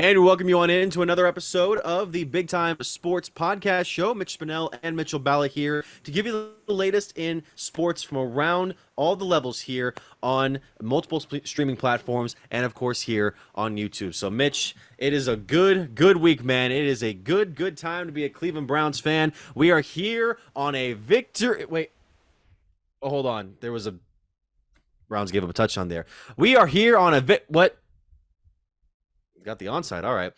And we welcome you on into another episode of the Big Time Sports Podcast Show. Mitch Spinell and Mitchell Balla here to give you the latest in sports from around all the levels here on multiple streaming platforms and, of course, here on YouTube. So, Mitch, it is a good week, man. It is a good time to be a Cleveland Browns fan. We are here on a victory. Wait. Oh, hold on. There was a Browns gave up a touchdown there. We are here on a what? Got the onside. All right.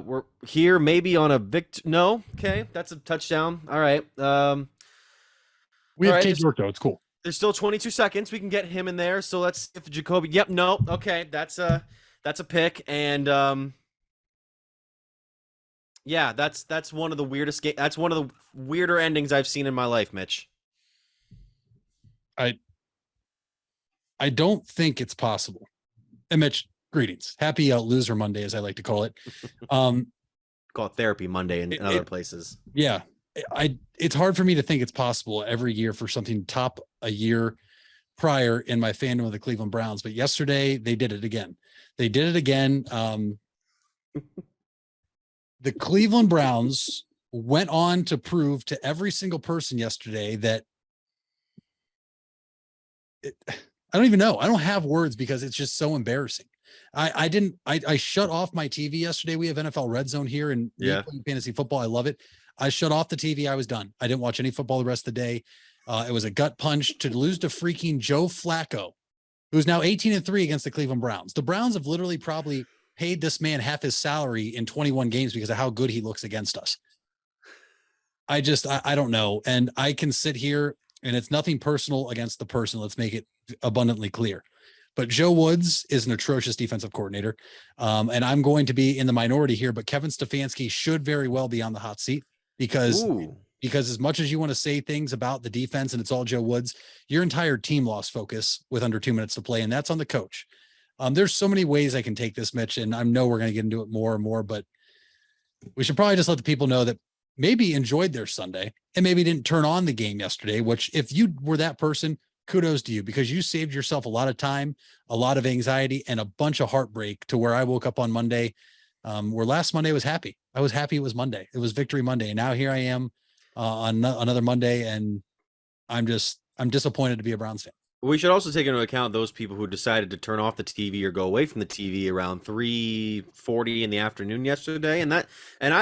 We're here maybe on a No. Okay. That's a touchdown. All right. We have Cade York, though. It's cool. There's still 22 seconds. We can get him in there. So let's if Jacoby. Yep. No. Okay. That's a pick. And yeah, that's one of the weirdest that's one of the weirder endings I've seen in my life, Mitch. I don't think it's possible. And Mitch, greetings. Happy Loser Monday, as I like to call it. Call it Therapy Monday in other places. Yeah. It's hard for me to think it's possible every year for something to top a year prior in my fandom of the Cleveland Browns. But yesterday they did it again. The Cleveland Browns went on to prove to every single person yesterday that I don't even know. I don't have words because it's just so embarrassing. I shut off my TV yesterday. We have NFL Red Zone here and fantasy football. I love it. I shut off the TV. I was done. I didn't watch any football the rest of the day. It was a gut punch to lose to freaking Joe Flacco, who's now 18-3 against the Cleveland Browns. The Browns have literally probably paid this man half his salary in 21 games because of how good he looks against us. I don't know. And I can sit here and it's nothing personal against the person. Let's make it abundantly clear. But Joe Woods is an atrocious defensive coordinator. And I'm going to be in the minority here, but Kevin Stefanski should very well be on the hot seat because as much as you want to say things about the defense and it's all Joe Woods, your entire team lost focus with under 2 minutes to play. And that's on the coach. There's so many ways I can take this, Mitch, and I know we're going to get into it more and more, but we should probably just let the people know that maybe enjoyed their Sunday and maybe didn't turn on the game yesterday, which if you were that person, kudos to you because you saved yourself a lot of time, a lot of anxiety, and a bunch of heartbreak to where I woke up on Monday, where last Monday was happy. I was happy it was Monday. It was Victory Monday. And now here I am on another Monday, and I'm disappointed to be a Browns fan. We should also take into account those people who decided to turn off the TV or go away from the TV around 3:40 in the afternoon yesterday. And I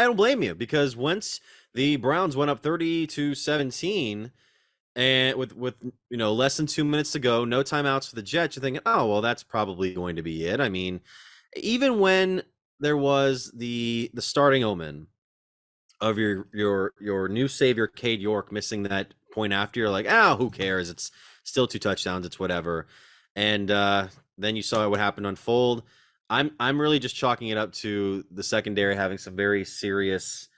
don't blame you because once the Browns went up 30-17 and with less than 2 minutes to go, no timeouts for the Jets, you're thinking, oh, well, that's probably going to be it. I mean, even when there was the starting omen of your new savior, Cade York, missing that point after, you're like, who cares? It's still 2 touchdowns. It's whatever. And then you saw what happened unfold. I'm really just chalking it up to the secondary having some very serious,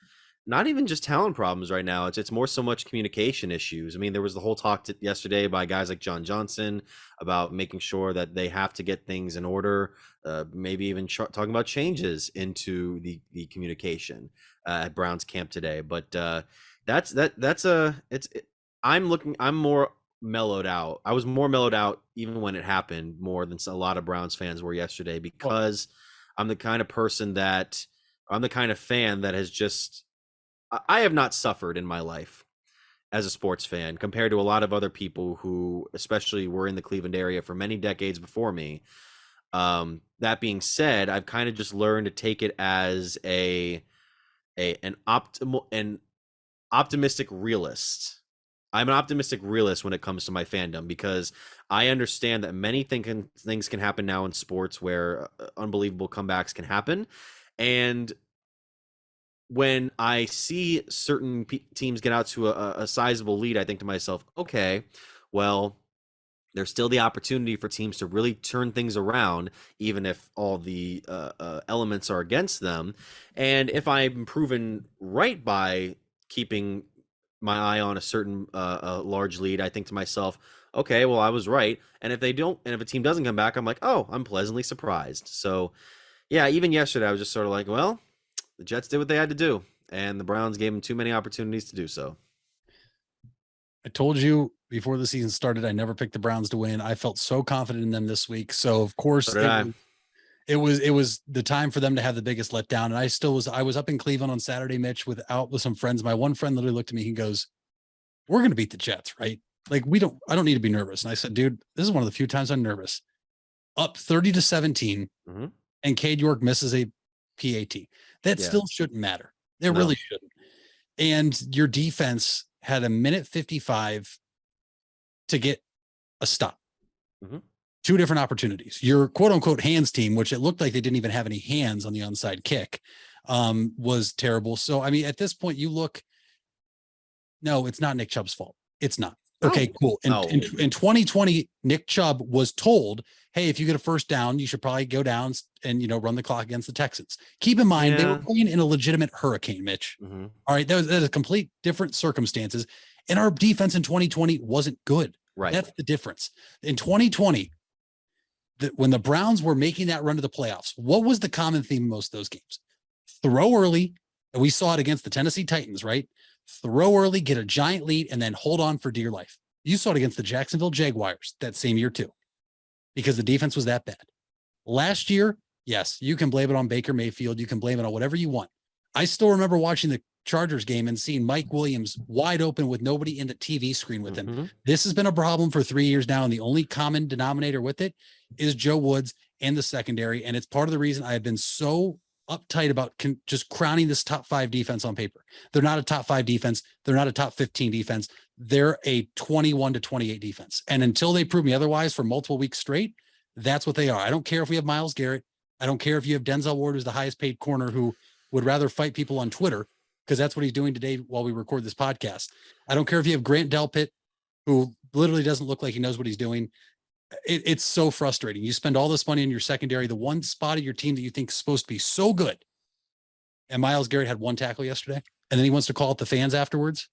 not even just talent problems right now. It's more so much communication issues. I mean, there was the whole talk yesterday by guys like John Johnson about making sure that they have to get things in order, maybe even talking about changes into the communication at Browns camp today. But I'm more mellowed out. I was more mellowed out even when it happened more than a lot of Browns fans were yesterday because I'm the kind of fan that has just, I have not suffered in my life as a sports fan compared to a lot of other people who especially were in the Cleveland area for many decades before me. That being said, I've kind of just learned to take it as an optimistic realist. I'm an optimistic realist when it comes to my fandom because I understand that many things can happen now in sports where unbelievable comebacks can happen. And when I see certain teams get out to a sizable lead, I think to myself, okay, well, there's still the opportunity for teams to really turn things around, even if all the elements are against them. And if I'm proven right by keeping my eye on a certain large lead, I think to myself, okay, well, I was right. And if they don't, and if a team doesn't come back, I'm like, oh, I'm pleasantly surprised. So yeah, even yesterday, I was just sort of like, well, the Jets did what they had to do, and the Browns gave them too many opportunities to do so. I told you before the season started, I never picked the Browns to win. I felt so confident in them this week. So of course, It was the time for them to have the biggest letdown. And I was up in Cleveland on Saturday, Mitch, with some friends. My one friend literally looked at me and goes, "We're going to beat the Jets, right? Like I don't need to be nervous." And I said, "Dude, this is one of the few times I'm nervous." Up 30-17, and Cade York misses a PAT. That still shouldn't matter. It really shouldn't. And your defense had a minute 55 to get a stop. Two different opportunities. Your quote unquote hands team, which it looked like they didn't even have any hands on the onside kick, was terrible. So, I mean, at this point you look, no, it's not Nick Chubb's fault. It's not. Okay, cool. In 2020, Nick Chubb was told, hey, if you get a first down, you should probably go down and, run the clock against the Texans. Keep in mind, they were playing in a legitimate hurricane, Mitch. All right. That was complete different circumstances. And our defense in 2020 wasn't good. Right. That's the difference. In 2020, when the Browns were making that run to the playoffs, what was the common theme in most of those games? Throw early. And we saw it against the Tennessee Titans, right? Throw early, get a giant lead, and then hold on for dear life. You saw it against the Jacksonville Jaguars that same year too, because the defense was that bad. Last year, yes, you can blame it on Baker Mayfield. You can blame it on whatever you want. I still remember watching the Chargers game and seeing Mike Williams wide open with nobody in the TV screen with him. This has been a problem for 3 years now, and the only common denominator with it is Joe Woods and the secondary, and it's part of the reason I have been so uptight about just crowning this top 5 defense on paper. They're not a top 5 defense. They're not a top 15 defense. They're a 21-28 defense. And until they prove me otherwise for multiple weeks straight, that's what they are. I don't care if we have Myles Garrett. I don't care if you have Denzel Ward, who's the highest paid corner, who would rather fight people on Twitter, because that's what he's doing today while we record this podcast. I don't care if you have Grant Delpit, who literally doesn't look like he knows what he's doing. It's so frustrating. You spend all this money in your secondary, the one spot of your team that you think is supposed to be so good. And Myles Garrett had 1 tackle yesterday, and then he wants to call it the fans afterwards.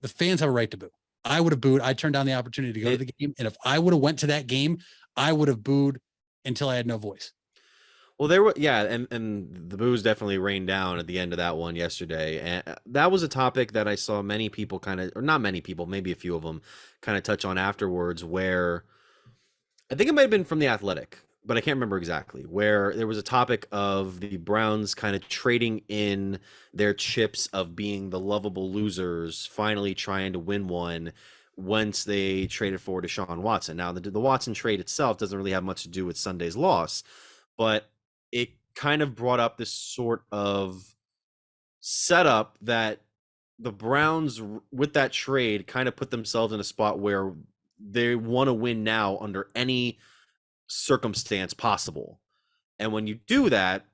The fans have a right to boo. I would have booed. I turned down the opportunity to go to the game. And if I would have went to that game, I would have booed until I had no voice. Well, there were, and the boos definitely rained down at the end of that one yesterday. And that was a topic that I saw many people or not many people, maybe a few of them kind of touch on afterwards, where I think it might have been from The Athletic, but I can't remember exactly, where there was a topic of the Browns kind of trading in their chips of being the lovable losers, finally trying to win one once they traded for Deshaun Watson. Now, the Watson trade itself doesn't really have much to do with Sunday's loss, but it kind of brought up this sort of setup that the Browns, with that trade, kind of put themselves in a spot where they want to win now under any circumstance possible. And when you do that,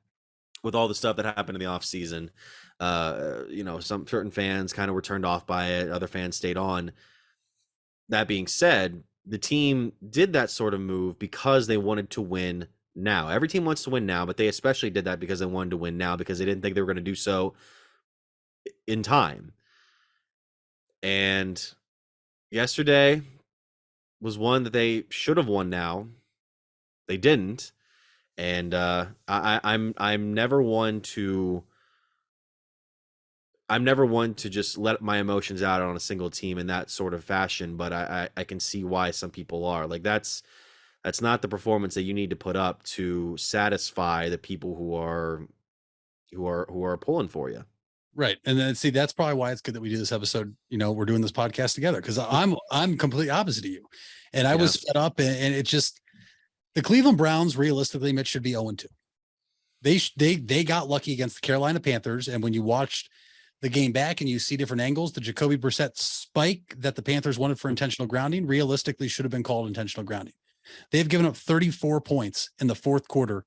with all the stuff that happened in the offseason, some certain fans kind of were turned off by it. Other fans stayed on. That being said, the team did that sort of move because they wanted to win now. Every team wants to win now, but they especially did that because they wanted to win now, because they didn't think they were going to do so in time. And yesterday was one that they should have won now. They didn't. And I'm never one to just let my emotions out on a single team in that sort of fashion, but I can see why some people are. Like, that's not the performance that you need to put up to satisfy the people who are pulling for you. Right. And then see, that's probably why it's good that we do this episode. We're doing this podcast together, because I'm completely opposite of you. And I was fed up, and it just, the Cleveland Browns realistically, Mitch, should be 0-2. They got lucky against the Carolina Panthers. And when you watched the game back and you see different angles, the Jacoby Brissett spike that the Panthers wanted for intentional grounding realistically should have been called intentional grounding. They've given up 34 points in the fourth quarter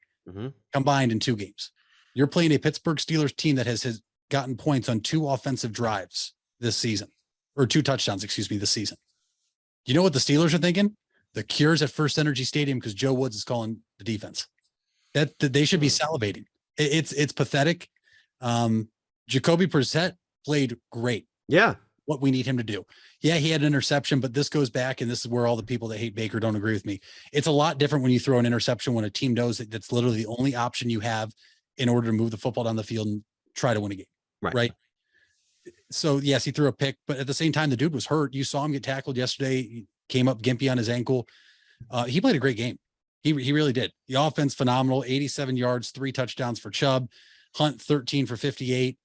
combined in 2 games. You're playing a Pittsburgh Steelers team that has gotten points on 2 offensive drives this season, or 2 touchdowns, this season. You know what the Steelers are thinking? The cure's at First Energy Stadium because Joe Woods is calling the defense. That they should be salivating. It's pathetic. Jacoby Brissett played great. Yeah. What we need him to do. Yeah, he had an interception, but this goes back, and this is where all the people that hate Baker don't agree with me. It's a lot different when you throw an interception when a team knows that that's literally the only option you have in order to move the football down the field and try to win a game. Right. So yes, he threw a pick, but at the same time, the dude was hurt. You saw him get tackled yesterday. He came up gimpy on his ankle. He played a great game. He really did. The offense phenomenal, 87 yards, 3 touchdowns for Chubb, Hunt 13 for 58.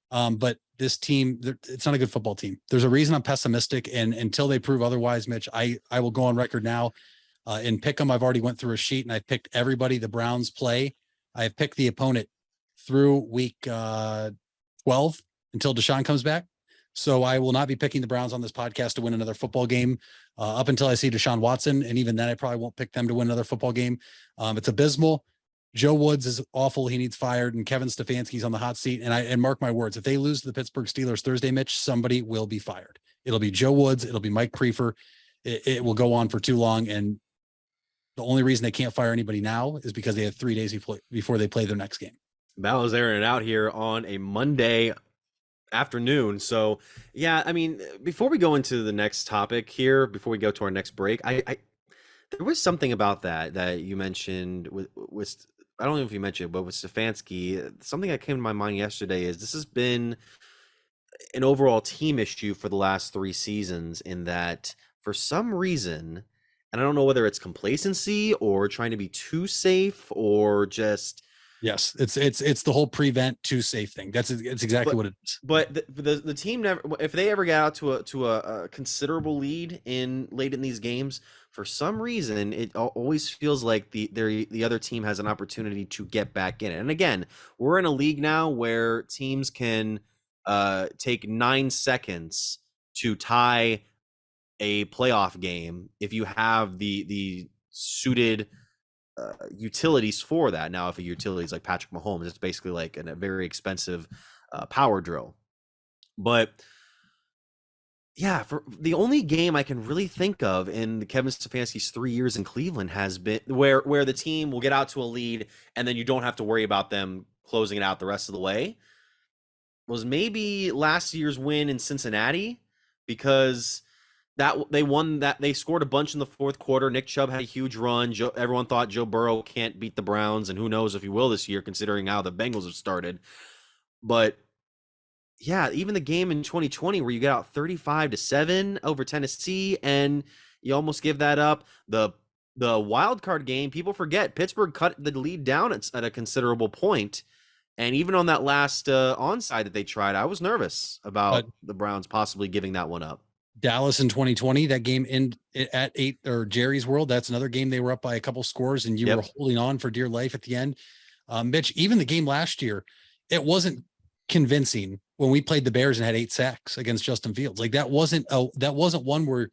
But this team, it's not a good football team. There's a reason I'm pessimistic, and until they prove otherwise, Mitch, I will go on record now. In Pick'em, I've already went through a sheet and I picked everybody the Browns play. I've picked the opponent through week 12 until Deshaun comes back. So I will not be picking the Browns on this podcast to win another football game up until I see Deshaun Watson. And even then, I probably won't pick them to win another football game. It's abysmal. Joe Woods is awful. He needs fired. And Kevin Stefanski's on the hot seat. And mark my words, if they lose to the Pittsburgh Steelers Thursday, Mitch, somebody will be fired. It'll be Joe Woods. It'll be Mike Prefer. It will go on for too long. And the only reason they can't fire anybody now is because they have 3 days before they play their next game. Balla's airing it out here on a Monday afternoon. So, yeah, I mean, before we go into the next topic here, before we go to our next break, I there was something about that you mentioned with I don't know if you mentioned it, but with Stefanski, something that came to my mind yesterday is this has been an overall team issue for the last 3 seasons, in that for some reason, and I don't know whether it's complacency or trying to be too safe or just Yes, it's the whole prevent too safe thing. It's exactly what it is. But the team never, if they ever get out to a considerable lead late in these games, for some reason it always feels like the other team has an opportunity to get back in it. And again, we're in a league now where teams can take 9 seconds to tie a playoff game if you have the suited utilities for that. Now, if a utility is like Patrick Mahomes, it's basically like a very expensive power drill. But yeah, for the only game I can really think of in Kevin Stefanski's 3 years in Cleveland has been where the team will get out to a lead and then you don't have to worry about them closing it out the rest of the way, was maybe last year's win in Cincinnati, because they scored a bunch in the fourth quarter. Nick Chubb had a huge run. Everyone thought Joe Burrow can't beat the Browns, and who knows if he will this year, considering how the Bengals have started. But yeah, even the game in 2020 where you got out 35-7 over Tennessee, and you almost give that up. The wild card game, people forget Pittsburgh cut the lead down at a considerable point. And even on that last onside that they tried, I was nervous about the Browns possibly giving that one up. Dallas in 2020, that game at 8 or Jerry's World, that's another game they were up by a couple scores and you were holding on for dear life at the end. Mitch, even the game last year, it wasn't convincing when we played the Bears and had 8 sacks against Justin Fields. Like that wasn't one where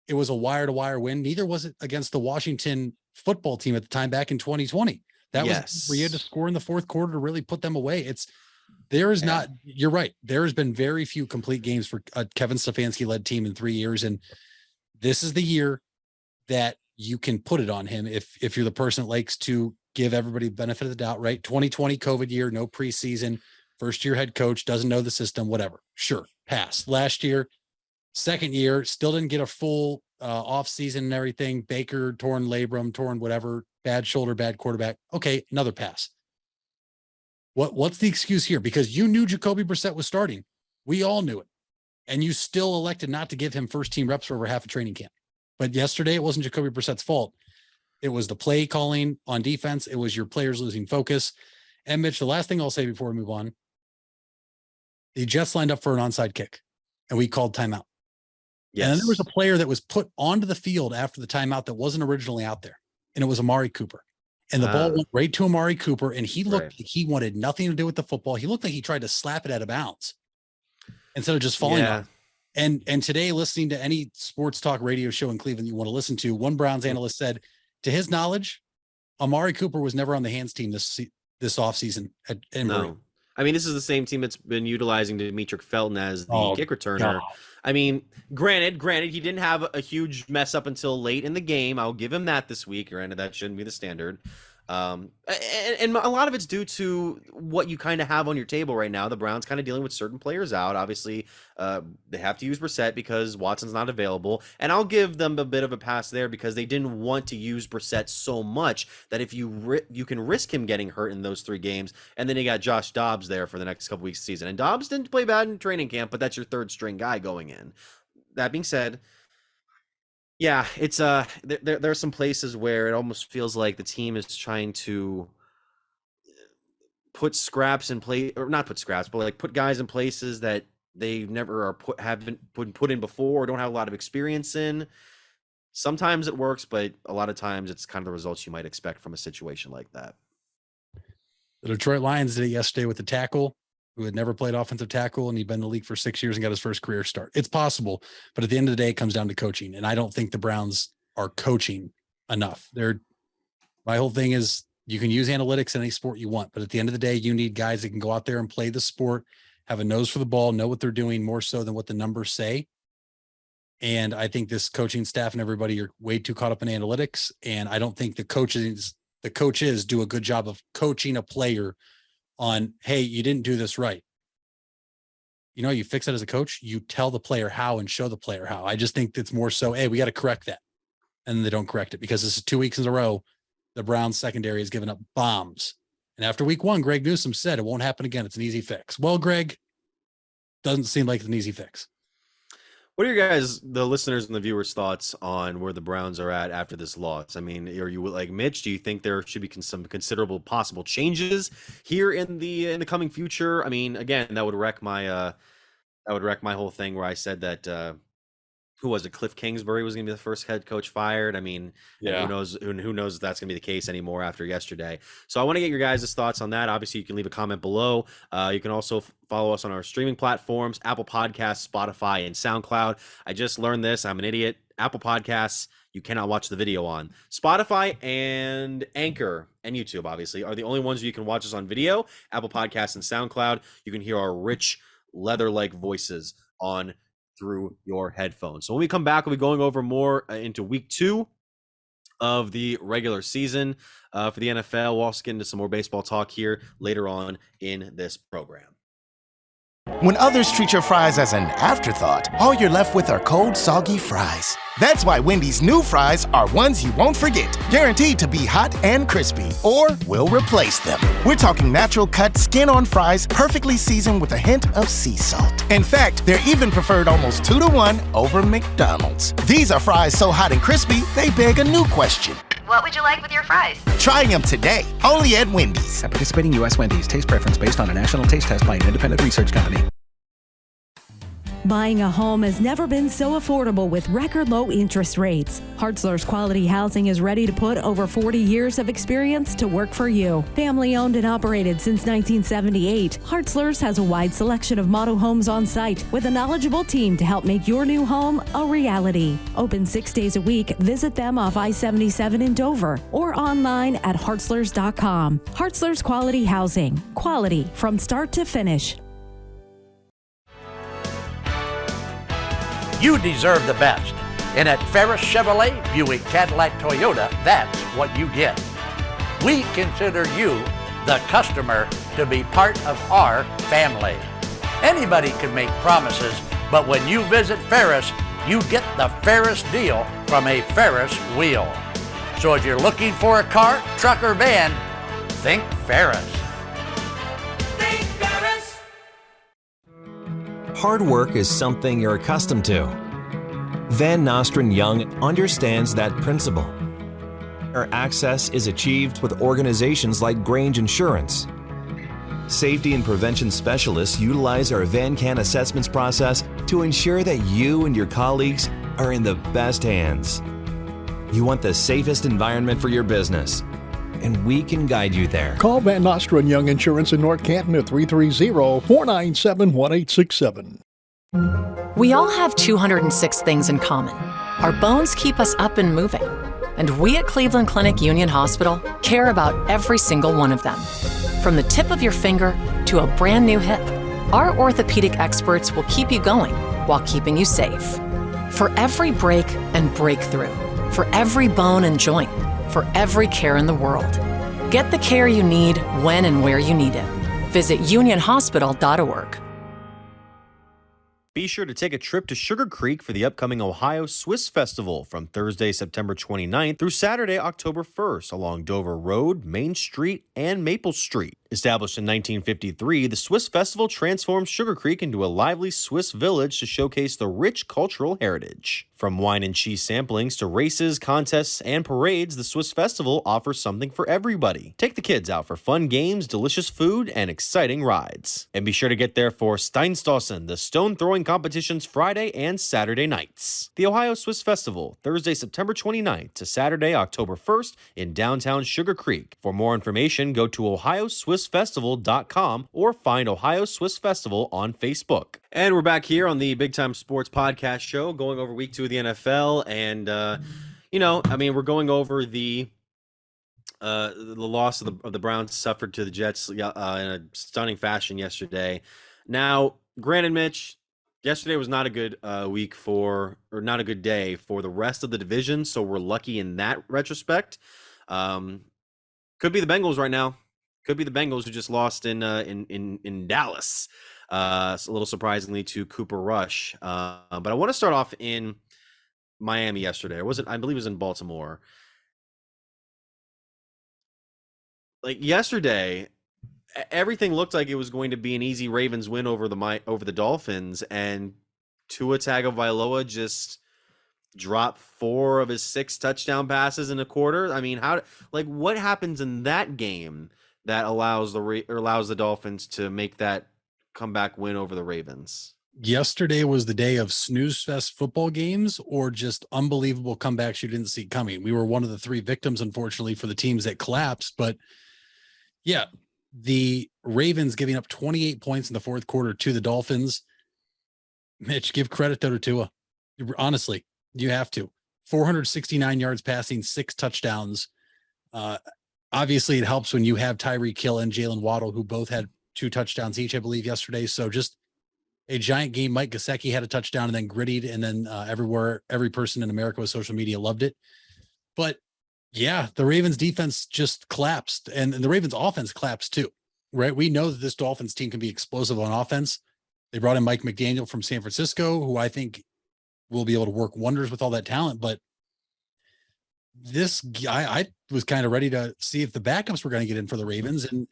it was a wire to wire win. Neither was it against the Washington football team at the time back in 2020. That was where you had to score in the fourth quarter to really put them away. You're right. There has been very few complete games for a Kevin Stefanski led team in 3 years. And this is the year that you can put it on him. If you're the person that likes to give everybody the benefit of the doubt, right? 2020 COVID year, no preseason, first year head coach, doesn't know the system, whatever. Sure. Pass. Last year, second year, still didn't get a full off season and everything. Baker, torn labrum, torn whatever, bad shoulder, bad quarterback. Okay. Another pass. What's the excuse here? Because you knew Jacoby Brissett was starting. We all knew it. And you still elected not to give him first team reps for over half a training camp. But yesterday, it wasn't Jacoby Brissett's fault. It was the play calling on defense. It was your players losing focus. And Mitch, the last thing I'll say before we move on, the Jets lined up for an onside kick and we called timeout. Yes. And then there was a player that was put onto the field after the timeout that wasn't originally out there. And it was Amari Cooper. And the ball went right to Amari Cooper, and he looked like he wanted nothing to do with the football. He looked like he tried to slap it out of bounds instead of just falling on. And today, listening to any sports talk radio show in Cleveland you want to listen to, one Browns analyst said, to his knowledge, Amari Cooper was never on the hands team this offseason. No. I mean, this is the same team that's been utilizing Demetric Felton as the kick returner. God. I mean, granted, he didn't have a huge mess up until late in the game. I'll give him that this week. Granted, that shouldn't be the standard. And a lot of it's due to what you kind of have on your table right now. The Browns kind of dealing with certain players out. Obviously, they have to use Brissett because Watson's not available. And I'll give them a bit of a pass there because they didn't want to use Brissett so much that if you can risk him getting hurt in those 3 games. And then you got Josh Dobbs there for the next couple weeks of the season. And Dobbs didn't play bad in training camp, but that's your third string guy going in. That being said, Yeah, it's there are some places where it almost feels like the team is trying to put scraps in place, or not put scraps, but like put guys in places that they never haven't put in before or don't have a lot of experience in. Sometimes it works, but a lot of times it's kind of the results you might expect from a situation like that. The Detroit Lions did it yesterday with the tackle who had never played offensive tackle, and he'd been in the league for 6 years and got his first career start. It's possible, but at the end of the day, it comes down to coaching. And I don't think the Browns are coaching enough. My whole thing is you can use analytics in any sport you want, but at the end of the day, you need guys that can go out there and play the sport, have a nose for the ball, know what they're doing more so than what the numbers say. And I think this coaching staff and everybody are way too caught up in analytics. And I don't think the coaches do a good job of coaching a player on, hey, you didn't do this right. You know, you fix it as a coach, you tell the player how and show the player how. I just think it's more so, hey, we got to correct that. And they don't correct it because this is 2 weeks in a row. The Browns secondary has given up bombs. And after week 1, Greg Newsome said it won't happen again. It's an easy fix. Well, Greg, doesn't seem like it's an easy fix. What are your guys, the listeners and the viewers' thoughts on where the Browns are at after this loss? I mean, are you like Mitch? Do you think there should be some considerable possible changes here in the coming future? I mean, again, that would wreck my whole thing where I said that who was it? Cliff Kingsbury was going to be the first head coach fired. I mean, Yeah. who knows if that's going to be the case anymore after yesterday. So I want to get your guys' thoughts on that. Obviously, you can leave a comment below. You can also follow us on our streaming platforms, Apple Podcasts, Spotify, and SoundCloud. I just learned this. I'm an idiot. Apple Podcasts, you cannot watch the video on. Spotify and Anchor and YouTube, obviously, are the only ones you can watch us on video. Apple Podcasts and SoundCloud, you can hear our rich leather-like voices on through your headphones. So when we come back, we'll be going over more into week 2 of the regular season for the NFL. We'll also get into some more baseball talk here later on in this program. When others treat your fries as an afterthought, all you're left with are cold, soggy fries. That's why Wendy's new fries are ones you won't forget, guaranteed to be hot and crispy, or we'll replace them. We're talking natural cut, skin-on fries, perfectly seasoned with a hint of sea salt. In fact, they're even preferred almost 2-to-1 over McDonald's. These are fries so hot and crispy, they beg a new question. What would you like with your fries? Try them today, only at Wendy's. At participating U.S. Wendy's, taste preference based on a national taste test by an independent research company. Buying a home has never been so affordable with record low interest rates. Hartzler's Quality Housing is ready to put over 40 years of experience to work for you. Family owned and operated since 1978, Hartzler's has a wide selection of model homes on site with a knowledgeable team to help make your new home a reality. Open 6 days a week, visit them off I-77 in Dover or online at hartzlers.com. Hartzler's Quality Housing. Quality from start to finish. You deserve the best. And at Ferris Chevrolet, Buick, Cadillac, Toyota, that's what you get. We consider you, the customer, to be part of our family. Anybody can make promises, but when you visit Ferris, you get the Ferris deal from a Ferris wheel. So if you're looking for a car, truck, or van, think Ferris. Think Ferris! Hard work is something you're accustomed to. Van Nostrand Young understands that principle. Our access is achieved with organizations like Grange Insurance. Safety and prevention specialists utilize our VanCan assessments process to ensure that you and your colleagues are in the best hands. You want the safest environment for your business, and we can guide you there. Call Van Nostrand Young Insurance in North Canton at 330-497-1867. We all have 206 things in common. Our bones keep us up and moving. And we at Cleveland Clinic Union Hospital care about every single one of them. From the tip of your finger to a brand new hip, our orthopedic experts will keep you going while keeping you safe. For every break and breakthrough, for every bone and joint, for every care in the world. Get the care you need when and where you need it. Visit unionhospital.org. Be sure to take a trip to Sugar Creek for the upcoming Ohio Swiss Festival from Thursday, September 29th through Saturday, October 1st along Dover Road, Main Street, and Maple Street. Established in 1953, the Swiss Festival transformed Sugar Creek into a lively Swiss village to showcase the rich cultural heritage. From wine and cheese samplings to races, contests, and parades, the Swiss Festival offers something for everybody. Take the kids out for fun games, delicious food, and exciting rides. And be sure to get there for Steinstossen, the stone throwing competition's Friday and Saturday nights. The Ohio Swiss Festival, Thursday, September 29th to Saturday, October 1st in downtown Sugar Creek. For more information, go to ohioswissfestival.com or find Ohio Swiss Festival on Facebook. And we're back here on the Big Time Sports Podcast Show, going over week 2 of the NFL. And, we're going over the loss of the Browns suffered to the Jets in a stunning fashion yesterday. Now, granted, Mitch, yesterday was not a good not a good day for the rest of the division, so we're lucky in that retrospect. Could be the Bengals right now. Could be the Bengals who just lost in Dallas. A little surprisingly to Cooper Rush. But I want to start off in Miami yesterday. I believe it was in Baltimore. Like yesterday, everything looked like it was going to be an easy Ravens win over the Dolphins, and Tua Tagovailoa just dropped 4 of his 6 touchdown passes in a quarter. I mean, what happens in that game that allows the Dolphins to make that comeback win over the Ravens? Yesterday was the day of snooze fest football games or just unbelievable comebacks you didn't see coming. We were one of the 3 victims, unfortunately, for the teams that collapsed. But yeah, the Ravens giving up 28 points in the fourth quarter to the Dolphins. Mitch, give credit to Tua. Honestly, you have to. 469 yards passing, 6 touchdowns. Obviously, it helps when you have Tyreek Hill and Jalen Waddle, who both had 2 touchdowns each, I believe, yesterday. So just a giant game. Mike Gesicki had a touchdown and then grittied, and then every person in America with social media loved it. But yeah, the Ravens defense just collapsed, and the Ravens offense collapsed too, right? We know that this Dolphins team can be explosive on offense. They brought in Mike McDaniel from San Francisco, who I think will be able to work wonders with all that talent. But this guy, I was kind of ready to see if the backups were going to get in for the Ravens. And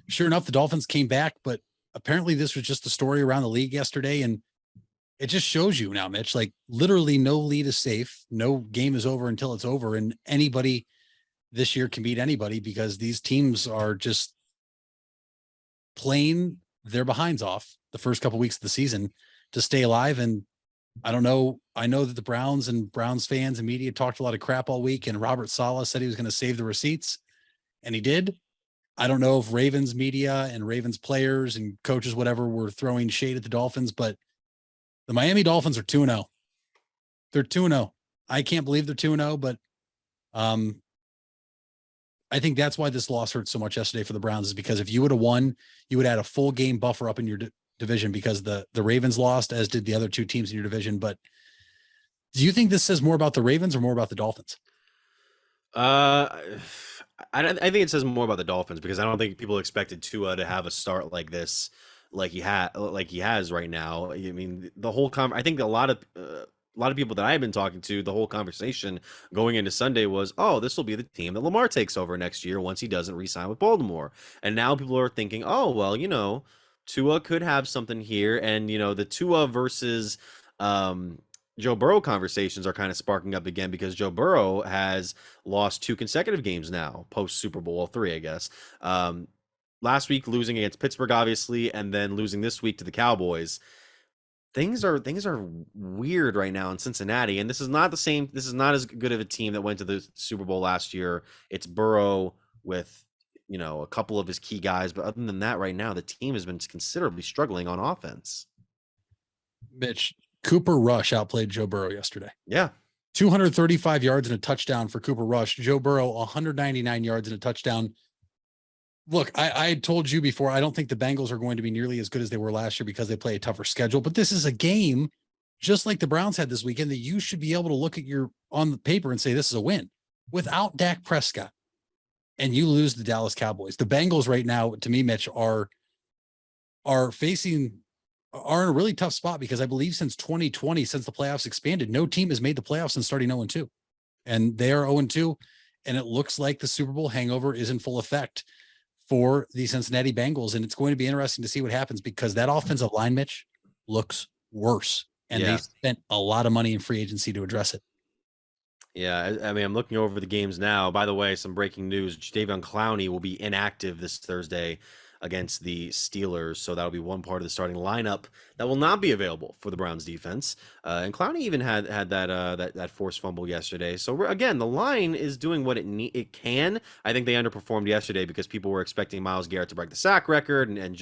sure enough, the Dolphins came back, but apparently this was just a story around the league yesterday. And it just shows you now, Mitch, like literally no lead is safe. No game is over until it's over. And anybody this year can beat anybody because these teams are just playing their behinds off the first couple of weeks of the season to stay alive. And I don't know. I know that the Browns and Browns fans and media talked a lot of crap all week, and Robert Saleh said he was going to save the receipts, and he did. I don't know if Ravens media and Ravens players and coaches, whatever, were throwing shade at the Dolphins, but the Miami Dolphins are 2-0. They're 2-0. I can't believe they're 2-0, but I think that's why this loss hurt so much yesterday for the Browns, is because if you would have won, you would have had a full game buffer up in your division, because the Ravens lost, as did the other 2 teams in your division. But do you think this says more about the Ravens or more about the Dolphins? I think it says more about the Dolphins, because I don't think people expected Tua to have a start like this, like he has right now. I mean, the whole I think a lot of people that I've been talking to, the whole conversation going into Sunday was, oh, this will be the team that Lamar takes over next year once he doesn't re-sign with Baltimore. And now people are thinking, oh, well, Tua could have something here. And, the Tua versus Joe Burrow conversations are kind of sparking up again, because Joe Burrow has lost 2 consecutive games now, post Super Bowl 3, I guess. Last week losing against Pittsburgh, obviously, and then losing this week to the Cowboys. Things are weird right now in Cincinnati, and this is not the same. This is not as good of a team that went to the Super Bowl last year. It's Burrow with a couple of his key guys, but other than that, right now the team has been considerably struggling on offense. Mitch, Cooper Rush outplayed Joe Burrow yesterday. Yeah. 235 yards and a touchdown for Cooper Rush. Joe Burrow, 199 yards and a touchdown. Look, I told you before, I don't think the Bengals are going to be nearly as good as they were last year because they play a tougher schedule, but this is a game just like the Browns had this weekend that you should be able to look at on the paper and say, this is a win without Dak Prescott, and you lose the Dallas Cowboys. The Bengals right now, to me, Mitch, are in a really tough spot, because I believe since 2020, since the playoffs expanded, no team has made the playoffs since starting 0-2, and they are 0-2. And it looks like the Super Bowl hangover is in full effect for the Cincinnati Bengals. And it's going to be interesting to see what happens because that offensive line, Mitch, looks worse. And they spent a lot of money in free agency to address it. Yeah, I mean, I'm looking over the games now. By the way, some breaking news. Jadeveon Clowney will be inactive this Thursday against the Steelers, so that'll be one part of the starting lineup that will not be available for the Browns defense. And Clowney even had that forced fumble yesterday. So again, the line is doing what it can. I think they underperformed yesterday because people were expecting Myles Garrett to break the sack record, and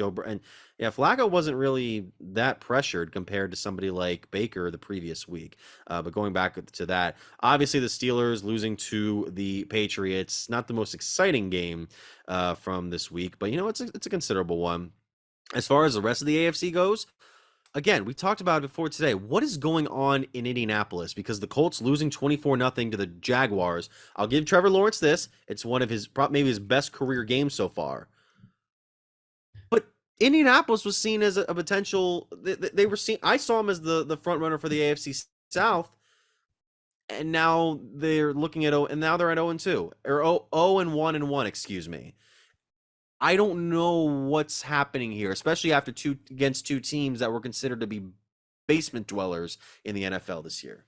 Flacco wasn't really that pressured compared to somebody like Baker the previous week. But going back to that, obviously the Steelers losing to the Patriots, not the most exciting game from this week, but it's a considerable one. As far as the rest of the AFC goes, again, we talked about it before today. What is going on in Indianapolis? Because the Colts losing 24-0 to the Jaguars. I'll give Trevor Lawrence this. It's one of maybe his best career games so far. But Indianapolis was seen as a potential. They were seen. I saw him as the front runner for the AFC South. And now they're looking at and now they're at 0-2 or 0-1-1, excuse me. I don't know what's happening here, especially after against two teams that were considered to be basement dwellers in the NFL this year.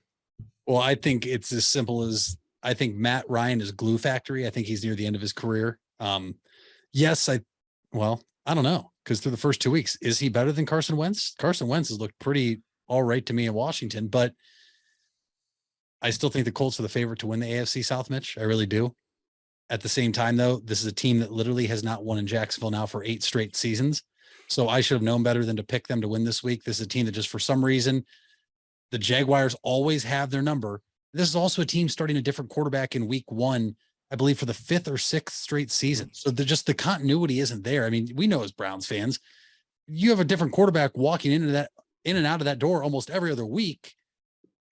Well, I think it's as simple as I think Matt Ryan is glue factory. I think he's near the end of his career. Yes, I don't know, because through the first 2 weeks, is he better than Carson Wentz? Carson Wentz has looked pretty all right to me in Washington, but I still think the Colts are the favorite to win the AFC South, Mitch. I really do. At the same time, though, this is a team that literally has not won in Jacksonville now for 8 straight seasons. So I should have known better than to pick them to win this week. This is a team that just for some reason, the Jaguars always have their number. This is also a team starting a different quarterback in week 1, I believe for the 5th or 6th straight season. So the continuity isn't there. I mean, we know as Browns fans, you have a different quarterback walking in and out of that door almost every other week.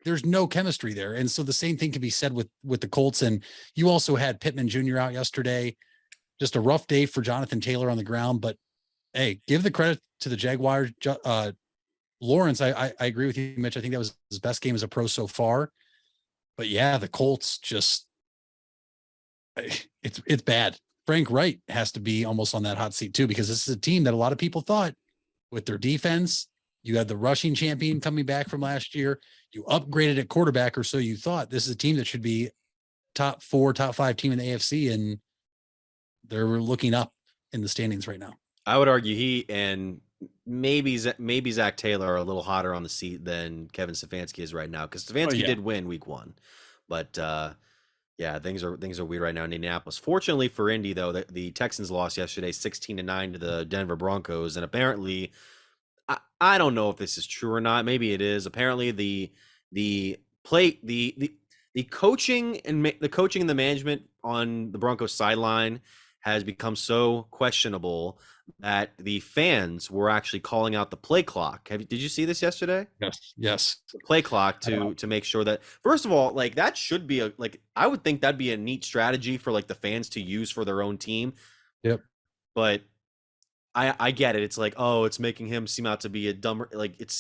There's no chemistry there. And so the same thing can be said with the Colts. And you also had Pittman Jr. out yesterday, just a rough day for Jonathan Taylor on the ground, but hey, give the credit to the Jaguars. Lawrence, I agree with you, Mitch. I think that was his best game as a pro so far, but yeah, the Colts it's bad. Frank Wright has to be almost on that hot seat too, because this is a team that a lot of people thought with their defense, you had the rushing champion coming back from last year. You upgraded at quarterback, or so you thought. This is a team that should be top 4, top 5 team in the AFC, and they're looking up in the standings right now. I would argue he and maybe Zach Taylor are a little hotter on the seat than Kevin Stefanski is right now, because Stefanski did win week 1, but yeah, things are weird right now in Indianapolis. Fortunately for Indy, though, the Texans lost yesterday 16-9 to the Denver Broncos, and apparently, I don't know if this is true or not. Maybe it is. Apparently, the coaching and the management on the Broncos sideline has become so questionable that the fans were actually calling out the play clock. Did you see this yesterday? Yes. The play clock to make sure that, first of all, like that should be I would think that'd be a neat strategy for like the fans to use for their own team. Yep. But I get it. It's like, oh, it's making him seem out to be a dumber,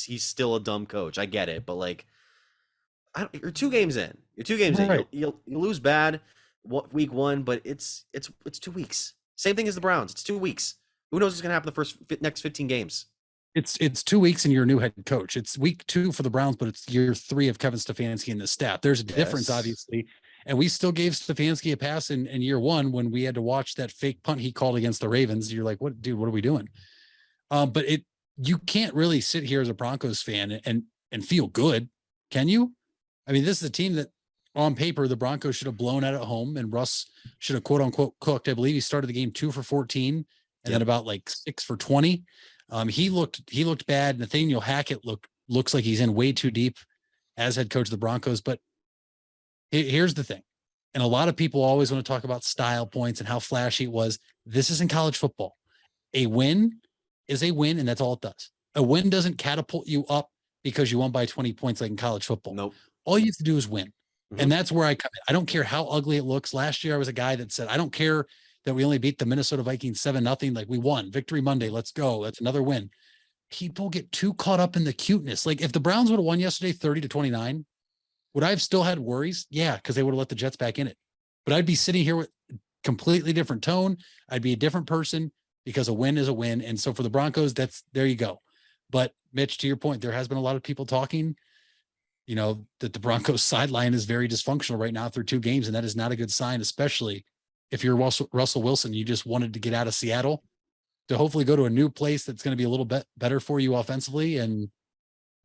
he's still a dumb coach. I get it, but like, you're 2 games in. Right. You'll lose bad week 1, but it's 2 weeks. Same thing as the Browns. It's 2 weeks. Who knows what's gonna happen the next 15 games? It's 2 weeks and you're a new head coach. It's week 2 for the Browns, but it's year 3 of Kevin Stefanski and the staff. There's a difference, obviously. And we still gave Stefanski a pass in year 1 when we had to watch that fake punt he called against the Ravens. You're like, what, dude, what are we doing? But you can't really sit here as a Broncos fan and feel good. Can you? I mean, this is a team that on paper, the Broncos should have blown out at home, and Russ should have quote unquote cooked. I believe he started the game 2 for 14 and then about like 6 for 20. He looked bad. Nathaniel Hackett looks like he's in way too deep as head coach of the Broncos, but here's the thing. And a lot of people always want to talk about style points and how flashy it was. This isn't college football. A win is a win, and that's all it does. A win doesn't catapult you up because you won by 20 points like in college football. Nope. All you have to do is win. Mm-hmm. And that's where I come in. I don't care how ugly it looks. Last year, I was a guy that said, I don't care that we only beat the Minnesota Vikings 7-0. Like, we won. Victory Monday. Let's go. That's another win. People get too caught up in the cuteness. Like, if the Browns would have won yesterday 30-29, would I have still had worries? Yeah, because they would have let the Jets back in it. But I'd be sitting here completely different tone. I'd be a different person because a win is a win. And so for the Broncos, there you go. But Mitch, to your point, there has been a lot of people talking, that the Broncos sideline is very dysfunctional right now through 2 games. And that is not a good sign, especially if you're Russell Wilson, you just wanted to get out of Seattle to hopefully go to a new place that's going to be a little bit better for you offensively. And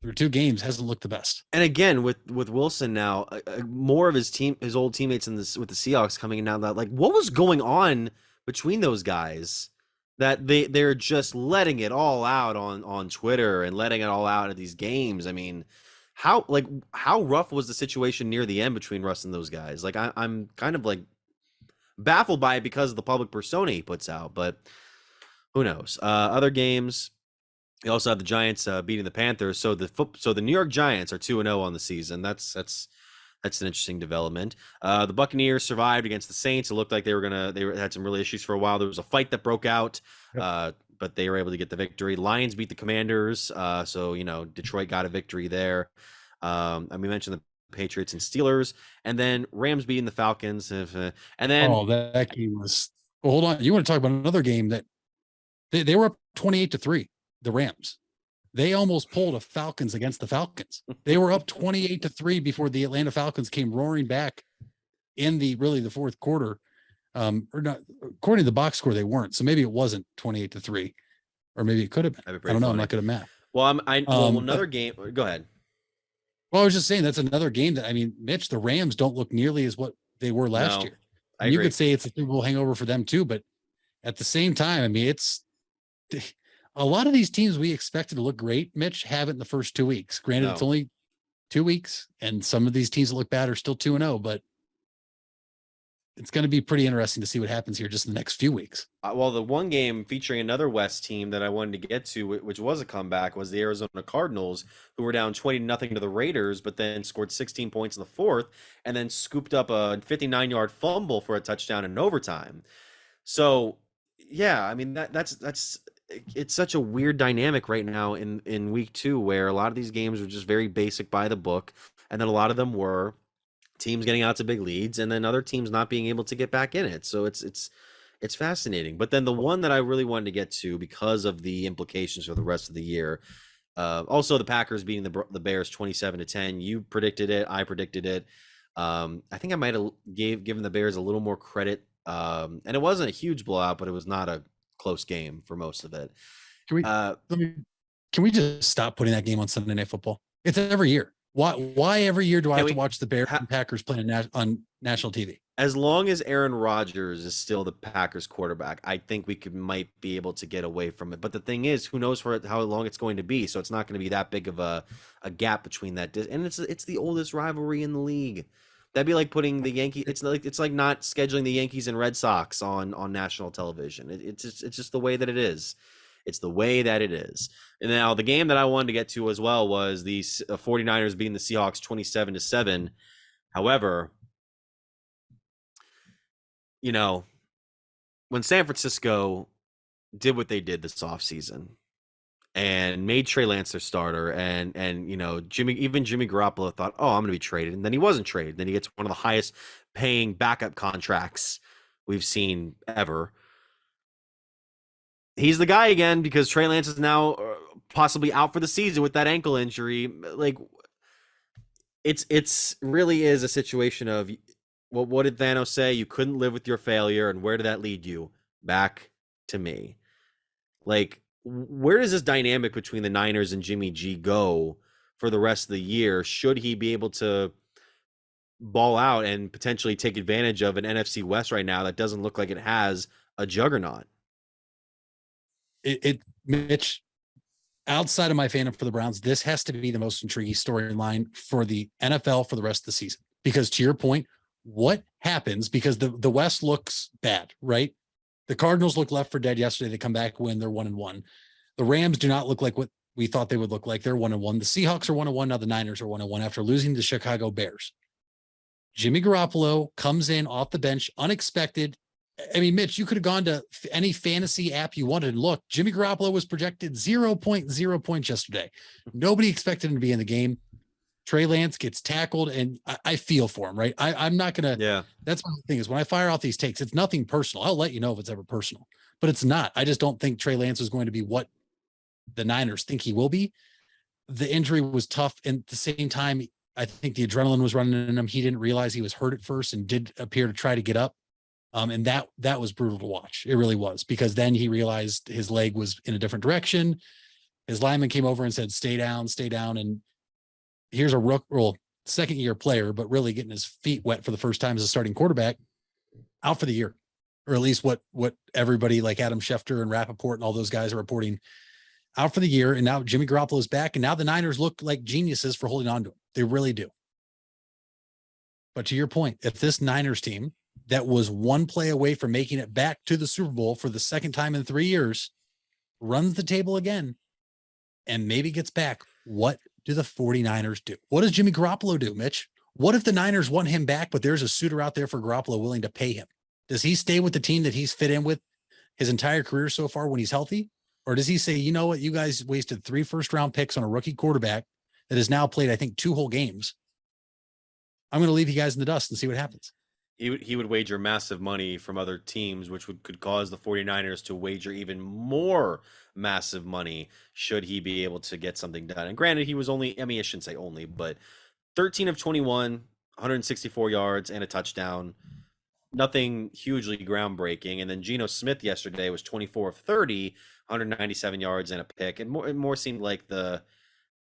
through 2 games hasn't looked the best. And again, with Wilson now, more of his old teammates with the Seahawks coming in now, that like, what was going on between those guys that they're just letting it all out on Twitter and letting it all out at these games? I mean, how rough was the situation near the end between Russ and those guys? Like, I'm kind of like baffled by it because of the public persona he puts out, but who knows? Other games, you also have the Giants beating the Panthers. So the New York Giants are 2-0 on the season. That's an interesting development. The Buccaneers survived against the Saints. It looked like they had some real issues for a while. There was a fight that broke out, but they were able to get the victory. Lions beat the Commanders. So Detroit got a victory there. And we mentioned the Patriots and Steelers, and then Rams beating the Falcons. And then that game was. Well, hold on. You want to talk about another game that they were up 28-3. The Rams, they almost pulled a Falcons against the Falcons. They were up 28-3 before the Atlanta Falcons came roaring back in the fourth quarter. Or not, according to the box score, they weren't. So maybe it wasn't 28-3, or maybe it could have been. I don't know. I'm not good at math. Well, another game. Go ahead. Well, I was just saying that's another game that, Mitch, the Rams don't look nearly as what they were last year. And you could say it's a Super Bowl hangover for them too, but at the same time, it's a lot of these teams we expected to look great, Mitch, haven't in the first 2 weeks. Granted, It's only 2 weeks, and some of these teams that look bad are still 2-0, but it's going to be pretty interesting to see what happens here just in the next few weeks. Well, the one game featuring another West team that I wanted to get to, which was a comeback, was the Arizona Cardinals, who were down 20-0 to the Raiders, but then scored 16 points in the fourth, and then scooped up a 59-yard fumble for a touchdown in overtime. So, yeah, that's it's such a weird dynamic right now in week 2, where a lot of these games are just very basic by the book. And then a lot of them were teams getting out to big leads and then other teams not being able to get back in it. So it's fascinating. But then the one that I really wanted to get to because of the implications for the rest of the year, also the Packers beating the Bears 27-10. You predicted it. I predicted it. I think I might have given the Bears a little more credit. And it wasn't a huge blowout, but it was not a close game for most of it. Can we just stop putting that game on Sunday Night Football? It's every year. Why every year do I have to watch the Bears and Packers play on national TV? As long as Aaron Rodgers is still the Packers quarterback, I think we might be able to get away from it. But the thing is, who knows how long it's going to be? So it's not going to be that big of a gap between that. And it's the oldest rivalry in the league. That'd be like putting the Yankees. It's like not scheduling the Yankees and Red Sox on national television. It's just the way that it is. It's the way that it is. And now the game that I wanted to get to as well was the 49ers beating the Seahawks 27-7. However, when San Francisco did what they did this offseason and made Trey Lance their starter, and Jimmy Garoppolo thought, oh, I'm going to be traded. And then he wasn't traded. Then he gets one of the highest paying backup contracts we've seen ever. He's the guy again because Trey Lance is now possibly out for the season with that ankle injury. Like, it's really is a situation of, well, what did Thanos say? You couldn't live with your failure. And where did that lead you? Back to me. Like, where does this dynamic between the Niners and Jimmy G go for the rest of the year? Should he be able to ball out and potentially take advantage of an NFC West right now that doesn't look like it has a juggernaut? Mitch, outside of my fandom for the Browns, this has to be the most intriguing storyline for the NFL for the rest of the season. Because to your point, what happens? Because the West looks bad, right? The Cardinals look left for dead yesterday. They come back, win. They're 1-1. The Rams do not look like what we thought they would look like. They're 1-1. The Seahawks are 1-1. Now the Niners are 1-1 after losing to the Chicago Bears. Jimmy Garoppolo comes in off the bench, unexpected. I mean, Mitch, you could have gone to any fantasy app you wanted and look. Jimmy Garoppolo was projected 0.0 points yesterday. Nobody expected him to be in the game. Trey Lance gets tackled, and I feel for him, right? I'm not going to, Yeah. That's my thing is when I fire off these takes, it's nothing personal. I'll let you know if it's ever personal, but it's not. I just don't think Trey Lance is going to be what the Niners think he will be. The injury was tough. And at the same time, I think the adrenaline was running in him. He didn't realize he was hurt at first and did appear to try to get up. And that was brutal to watch. It really was, because then he realized his leg was in a different direction. His lineman came over and said, stay down. And here's a second year player, but really getting his feet wet for the first time as a starting quarterback, out for the year, or at least what everybody like Adam Schefter and Rappaport and all those guys are reporting, out for the year. And now Jimmy Garoppolo's back, and now the Niners look like geniuses for holding on to him. They really do. But to your point, if this Niners team that was one play away from making it back to the Super Bowl for the second time in 3 years runs the table again and maybe gets back, what do the 49ers do? What does Jimmy Garoppolo do, Mitch? What if the Niners want him back, but there's a suitor out there for Garoppolo willing to pay him? Does he stay with the team that he's fit in with his entire career so far when he's healthy? Or does he say, you know what, you guys wasted 3 first-round picks on a rookie quarterback that has now played, I think, 2 whole games. I'm going to leave you guys in the dust and see what happens. He would wager massive money from other teams, which could cause the 49ers to wager even more massive money should he be able to get something done. And granted, he was only, I mean, I shouldn't say only, but 13 of 21, 164 yards and a touchdown. Nothing hugely groundbreaking. And then Geno Smith yesterday was 24 of 30, 197 yards and a pick. And more seemed like a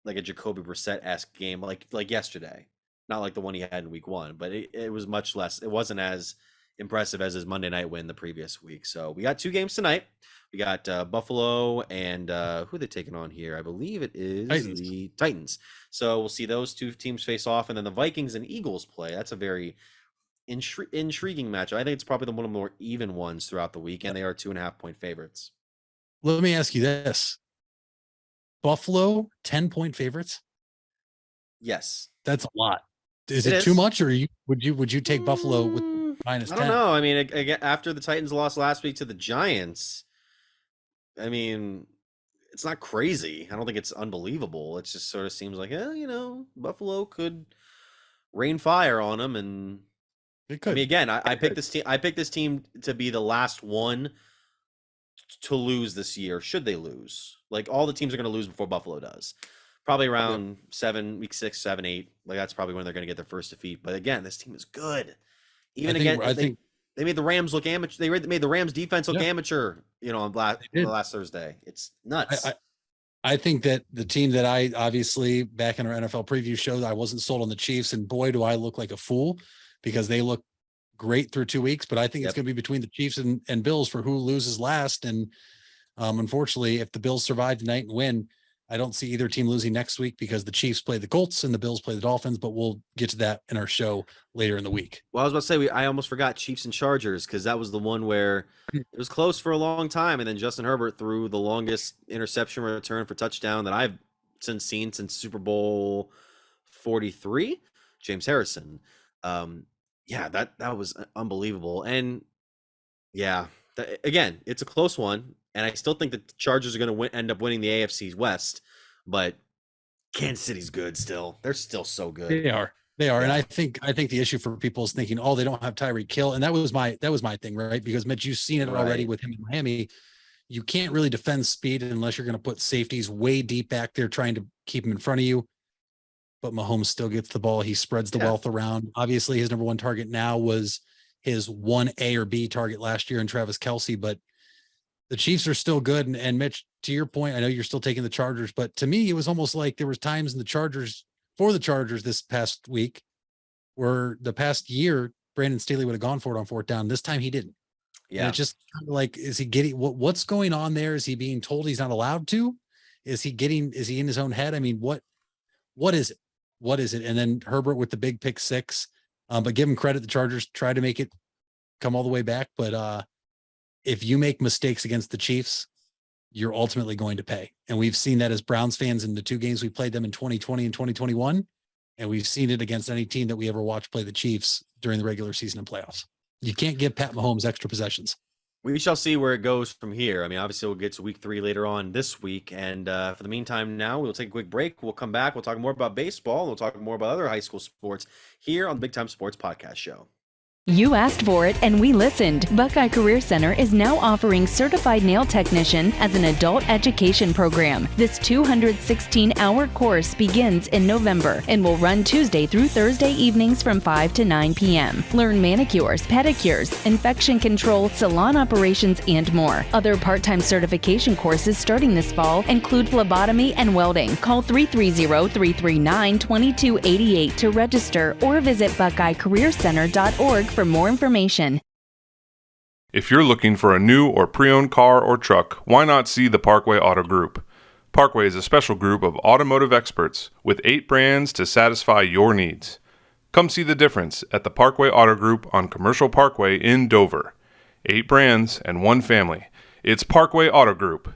Jacoby Brissett-esque game, like yesterday. Not like the one he had in week 1, but it was much less. It wasn't as impressive as his Monday night win the previous week. So we got 2 games tonight. We got Buffalo and who are they taking on here? I believe it is the Titans. So we'll see those 2 teams face off, and then the Vikings and Eagles play. That's a very intriguing matchup. I think it's probably one of the more even ones throughout the week, and they are 2.5-point favorites. Let me ask you this. Buffalo, 10-point favorites? Yes. That's a lot. Is it too much, or would you take Buffalo with minus 10? I don't know. I mean, again, after the Titans lost last week to the Giants, I mean, it's not crazy. I don't think it's unbelievable. It just sort of seems like, Buffalo could rain fire on them, and it could. I mean, again, I picked this team. I picked this team to be the last one to lose this year. Should they lose? Like, all the teams are going to lose before Buffalo does. Probably around week 6, 7, 8. Like, that's probably when they're going to get their first defeat. But again, this team is good. I think they made the Rams look amateur. They made the Rams defense look amateur. On last Thursday. It's nuts. I think that the team that I obviously back in our NFL preview show, I wasn't sold on the Chiefs, and boy, do I look like a fool because they look great through 2 weeks. But I think it's going to be between the Chiefs and Bills for who loses last. And unfortunately, if the Bills survive tonight and win, I don't see either team losing next week because the Chiefs play the Colts and the Bills play the Dolphins, but we'll get to that in our show later in the week. Well, I was about to say, I almost forgot Chiefs and Chargers because that was the one where it was close for a long time, and then Justin Herbert threw the longest interception return for touchdown that I've seen since Super Bowl 43, James Harrison. That was unbelievable. And again, it's a close one. And I still think the Chargers are going to end up winning the AFC West, but Kansas City's good still. They're still so good. They are. Yeah. And I think the issue for people is thinking, they don't have Tyreek Hill. And that was my thing, right? Because Mitch, you've seen it already with him in Miami. You can't really defend speed unless you're going to put safeties way deep back there trying to keep him in front of you. But Mahomes still gets the ball. He spreads the wealth around. Obviously, his number one target now was his 1A or B target last year in Travis Kelce, but the Chiefs are still good. And Mitch, to your point, I know you're still taking the Chargers, but to me, it was almost like there was times in the Chargers this past week where the past year, Brandon Staley would have gone for it on 4th down. This time he didn't. Yeah. And it's just kind of like, is he getting what's going on there? Is he being told he's not allowed to? Is he in his own head? I mean, what is it? What is it? And then Herbert with the big pick 6, but give him credit. The Chargers tried to make it come all the way back. But, if you make mistakes against the Chiefs, you're ultimately going to pay. And we've seen that as Browns fans in the 2 games we played them in 2020 and 2021. And we've seen it against any team that we ever watched play the Chiefs during the regular season and playoffs. You can't give Pat Mahomes extra possessions. we shall see where it goes from here. I mean, obviously we'll get to week 3 later on this week. And for the meantime, now we'll take a quick break. We'll come back. We'll talk more about baseball. And we'll talk more about other high school sports here on the Big Time Sports Podcast Show. You asked for it and we listened. Buckeye Career Center is now offering Certified Nail Technician as an adult education program. This 216-hour course begins in November and will run Tuesday through Thursday evenings from 5 to 9 p.m. Learn manicures, pedicures, infection control, salon operations, and more. Other part-time certification courses starting this fall include phlebotomy and welding. Call 330-339-2288 to register or visit BuckeyeCareerCenter.org for more information. If you're looking for a new or pre-owned car or truck, why not see the Parkway Auto Group? Parkway is a special group of automotive experts with 8 brands to satisfy your needs. Come see the difference at the Parkway Auto Group on Commercial Parkway in Dover. 8 brands and 1 family. It's Parkway Auto Group.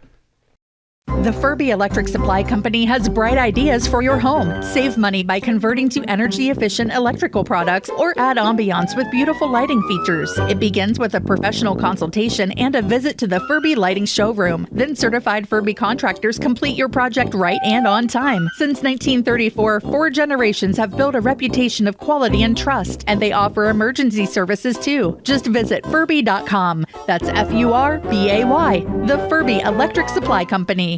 The Furby Electric Supply Company has bright ideas for your home. Save money by converting to energy-efficient electrical products or add ambiance with beautiful lighting features. It begins with a professional consultation and a visit to the Furby Lighting Showroom. Then certified Furby contractors complete your project right and on time. Since 1934, 4 generations have built a reputation of quality and trust, and they offer emergency services too. Just visit Furby.com. That's F-U-R-B-A-Y. The Furby Electric Supply Company.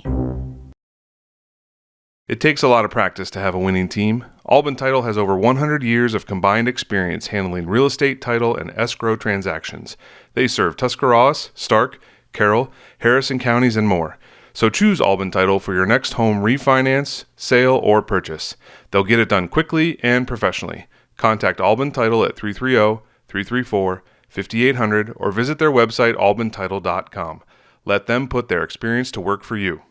It takes a lot of practice to have a winning team. Albin Title has over 100 years of combined experience handling real estate, title, and escrow transactions. They serve Tuscarawas, Stark, Carroll, Harrison counties, and more. So choose Albin Title for your next home refinance, sale, or purchase. They'll get it done quickly and professionally. Contact Albin Title at 330-334-5800 or visit their website albintitle.com. Let them put their experience to work for you.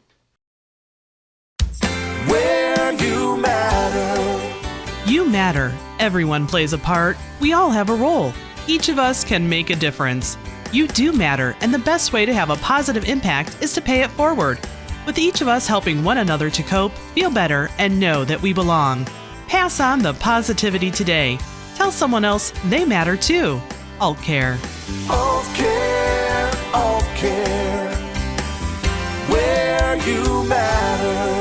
You matter. Everyone plays a part. We all have a role. Each of us can make a difference. You do matter, and the best way to have a positive impact is to pay it forward. With each of us helping one another to cope, feel better, and know that we belong. Pass on the positivity today. Tell someone else they matter too. Alt Care. Alt Care, Alt Care. Where you matter.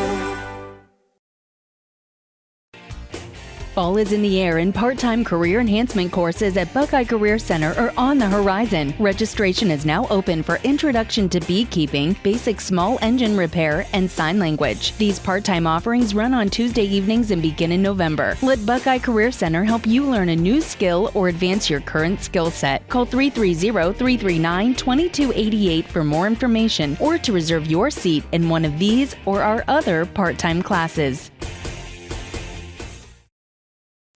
Fall is in the air and part-time career enhancement courses at Buckeye Career Center are on the horizon. Registration is now open for Introduction to Beekeeping, Basic Small Engine Repair, and Sign Language. These part-time offerings run on Tuesday evenings and begin in November. Let Buckeye Career Center help you learn a new skill or advance your current skill set. Call 330-339-2288 for more information or to reserve your seat in one of these or our other part-time classes.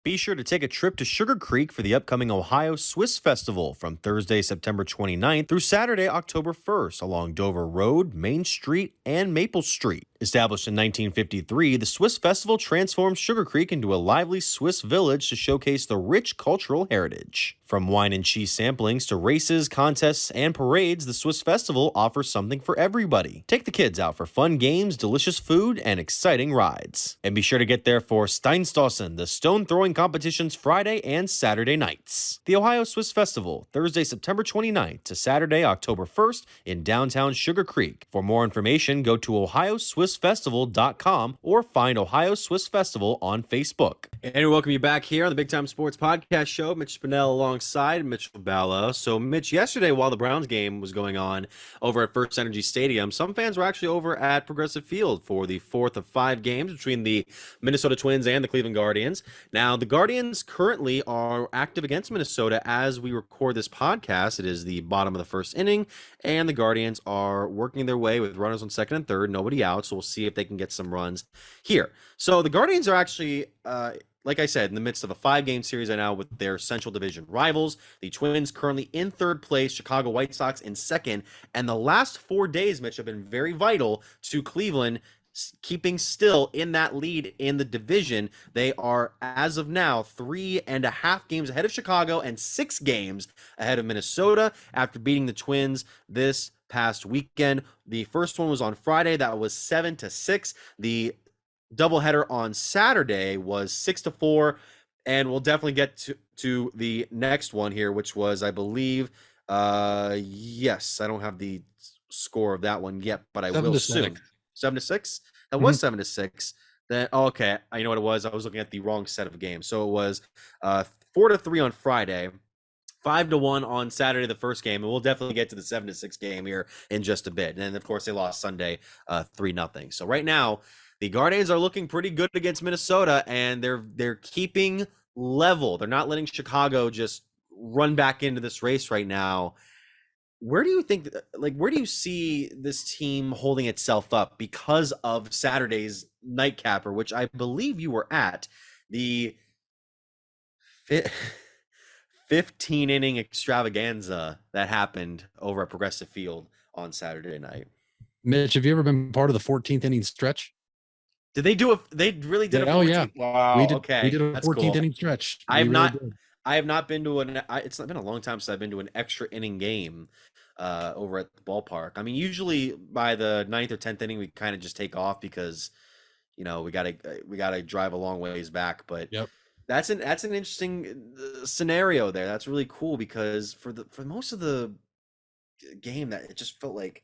Be sure to take a trip to Sugar Creek for the upcoming Ohio Swiss Festival from Thursday, September 29th through Saturday, October 1st along Dover Road, Main Street, and Maple Street. Established in 1953, the Swiss Festival transformed Sugar Creek into a lively Swiss village to showcase the rich cultural heritage. From wine and cheese samplings to races, contests, and parades, the Swiss Festival offers something for everybody. Take the kids out for fun games, delicious food, and exciting rides. And be sure to get there for Steinstossen, the stone throwing competition's Friday and Saturday nights. The Ohio Swiss Festival, Thursday, September 29th to Saturday, October 1st in downtown Sugar Creek. For more information, go to OhioSwissFestival.com or find Ohio Swiss Festival on Facebook. And we welcome you back here on the Big Time Sports Podcast Show. Mitch Spinell alongside Mitchell Balla. So, Mitch, yesterday while the Browns game was going on over at First Energy Stadium, some fans were actually over at Progressive Field for the 4th of 5 games between the Minnesota Twins and the Cleveland Guardians. Now, the Guardians currently are active against Minnesota as we record this podcast. It is the bottom of the first inning, and the Guardians are working their way with runners on second and third, nobody out, so we'll see if they can get some runs here. So the Guardians are actually, like I said, in the midst of a 5-game series right now with their Central Division rivals. The Twins currently in third place, Chicago White Sox in second, and the last 4 days, Mitch, have been very vital to Cleveland keeping still in that lead in the division. They are, as of now, 3.5 games ahead of Chicago and 6 games ahead of Minnesota after beating the Twins this past weekend. The first one was on Friday. That was 7-6. The doubleheader on Saturday was 6-4. And we'll definitely get to the next one here, which was, I believe, Yes, I don't have the score of that one yet, but I 7 will to soon. 6. 7-6. That was 7-6. Then okay, I know what it was. I was looking at the wrong set of games. So it was 4-3 on Friday, 5-1 on Saturday, the first game, and we'll definitely get to the 7-6 game here in just a bit. And then, of course, they lost Sunday 3-0. So right now, the Guardians are looking pretty good against Minnesota, and they're keeping level. They're not letting Chicago just run back into this race right now. Where do you think, where do you see this team holding itself up because of Saturday's nightcapper, which I believe you were at, the 15-inning extravaganza that happened over at Progressive Field on Saturday night? Mitch, have you ever been part of the 14th inning stretch? Did they do it? They really did. Oh yeah. Wow. We did, okay. We did a That's 14th cool. inning stretch. I have We not. really did. I have not been to it's been a long time since I've been to an extra inning game over at the ballpark. I mean, usually by the 9th or 10th inning, we kind of just take off because, we gotta drive a long ways back. But Yep. that's an interesting scenario there. That's really cool because for most of the game, that it just felt like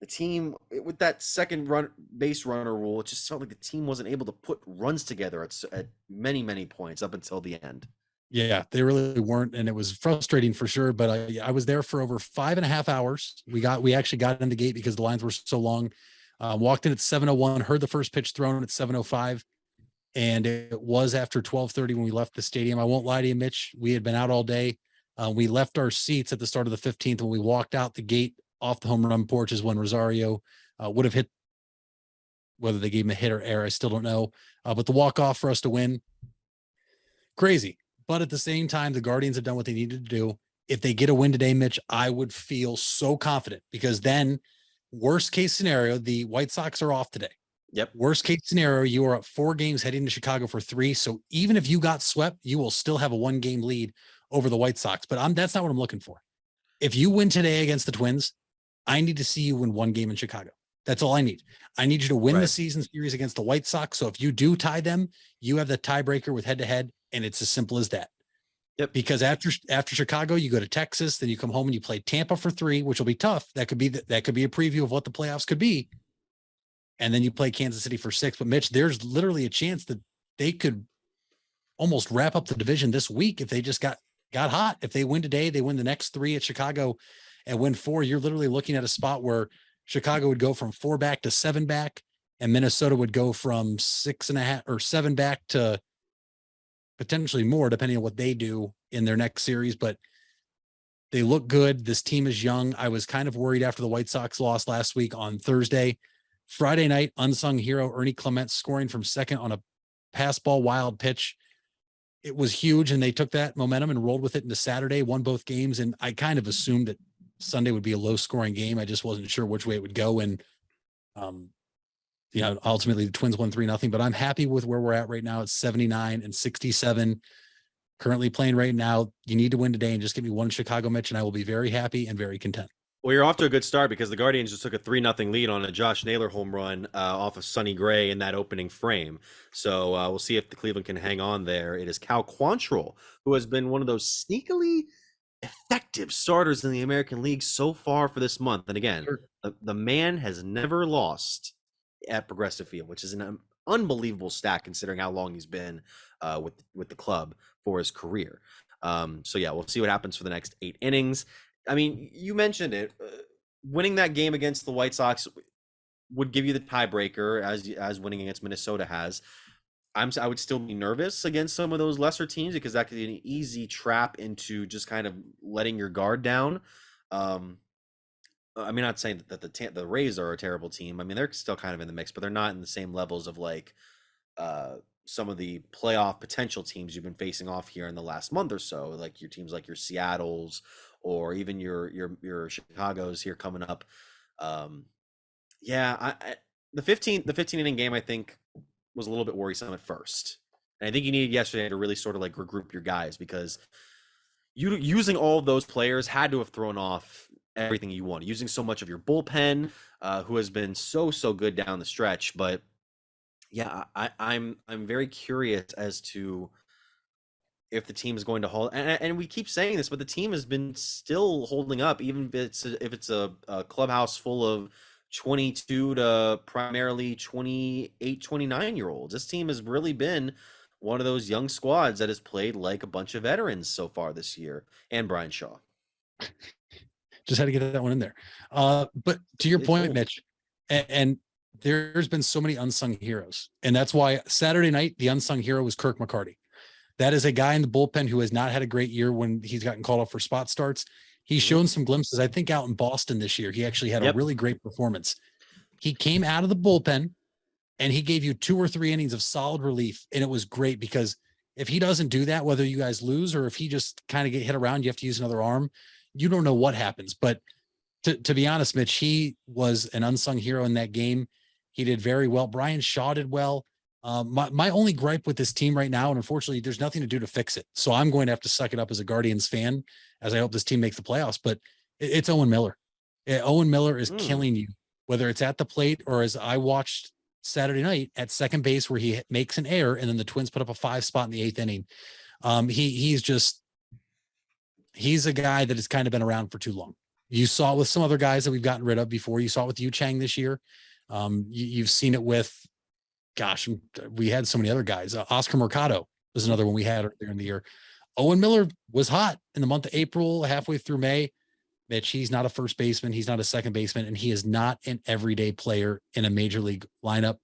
the team with that second base runner rule, it just felt like the team wasn't able to put runs together at many points up until the end. Yeah, they really weren't, and it was frustrating for sure. But I was there for over 5.5 hours. We actually got in the gate because the lines were so long. Walked in at 7:01, heard the first pitch thrown at 7:05, and it was after 12:30 when we left the stadium. I won't lie to you, Mitch. We had been out all day. We left our seats at the start of the 15th. When we walked out the gate off the home run porch is when Rosario would have hit. Whether they gave him a hit or error, I still don't know. But the walk off for us to win, crazy. But at the same time, the Guardians have done what they needed to do. If they get a win today, Mitch, I would feel so confident because then worst case scenario, the White Sox are off today. Yep. Worst case scenario, you are up 4 games heading to Chicago for 3. So even if you got swept, you will still have a 1-game lead over the White Sox. But that's not what I'm looking for. If you win today against the Twins, I need to see you win 1 game in Chicago. That's all I need. I need you to win the season series against the White Sox. So if you do tie them, you have the tiebreaker with head-to-head, and it's as simple as that. Yep. Because after Chicago, you go to Texas, then you come home and you play Tampa for 3, which will be tough. That could be a preview of what the playoffs could be. And then you play Kansas City for 6. But Mitch, there's literally a chance that they could almost wrap up the division this week if they just got hot. If they win today, they win the next 3 at Chicago and win 4. You're literally looking at a spot where Chicago would go from 4 back to 7 back, and Minnesota would go from 6.5 or 7 back to potentially more, depending on what they do in their next series. But they look good. This team is young. I was kind of worried after the White Sox lost last week on Thursday. Friday night, unsung hero Ernie Clement scoring from second on a pass ball wild pitch. It was huge, and they took that momentum and rolled with it into Saturday, won both games. And I kind of assumed that Sunday would be a low-scoring game. I just wasn't sure which way it would go. And ultimately the Twins won 3-0, but I'm happy with where we're at right now. It's 79 and 67 currently playing right now. You need to win today and just give me 1 Chicago, Mitch, and I will be very happy and very content. Well, you're off to a good start because the Guardians just took a 3-0 lead on a Josh Naylor home run off of Sonny Gray in that opening frame. So we'll see if the Cleveland can hang on there. It is Cal Quantrill, who has been one of those sneakily effective starters in the American League so far for this month. And again, the man has never lost at Progressive Field, which is an unbelievable stat considering how long he's been with the club for his career. So yeah, we'll see what happens for the next 8 innings. I mean, you mentioned it. Winning that game against the White Sox would give you the tiebreaker, as winning against Minnesota has. I would still be nervous against some of those lesser teams because that could be an easy trap into just kind of letting your guard down. I mean, not saying that the Rays are a terrible team. I mean, they're still kind of in the mix, but they're not in the same levels of like some of the playoff potential teams you've been facing off here in the last month or so, like your teams like your Seattles or even your Chicago's here coming up. The 15 inning game, I think, was a little bit worrisome at first. And I think you needed yesterday to really sort of like regroup your guys because using all of those players had to have thrown off everything you want, using so much of your bullpen, who has been so good down the stretch. But yeah, I'm very curious as to if the team is going to hold, and we keep saying this, but the team has been still holding up, even if it's a clubhouse full of 22 to primarily 28, 29-year-olds. This team has really been one of those young squads that has played like a bunch of veterans so far this year, and Brian Shaw. Just had to get that one in there. But to your point, Mitch, and there's been so many unsung heroes, and that's why Saturday night, the unsung hero was Kirk McCarty. That is a guy in the bullpen who has not had a great year when he's gotten called up for spot starts. He's shown some glimpses. I think out in Boston this year, he actually had a really great performance. He came out of the bullpen and he gave you 2 or 3 innings of solid relief. And it was great because if he doesn't do that, whether you guys lose or if he just kind of get hit around, you have to use another arm. You don't know what happens. But to be honest, Mitch, he was an unsung hero in that game. He did very well. Brian Shaw did well. My only gripe with this team right now, and unfortunately, there's nothing to do to fix it. So I'm going to have to suck it up as a Guardians fan, as I hope this team makes the playoffs. But it's Owen Miller. Owen Miller is killing you, whether it's at the plate or as I watched Saturday night at second base where he makes an error and then the Twins put up a 5 spot in the 8th inning. He's a guy that has kind of been around for too long. You saw it with some other guys that we've gotten rid of before. You saw it with Yu Chang this year. You've seen it with, gosh, we had so many other guys. Oscar Mercado was another one we had earlier in the year. Owen Miller was hot in the month of April, halfway through May. Mitch, he's not a first baseman. He's not a second baseman, and he is not an everyday player in a major league lineup.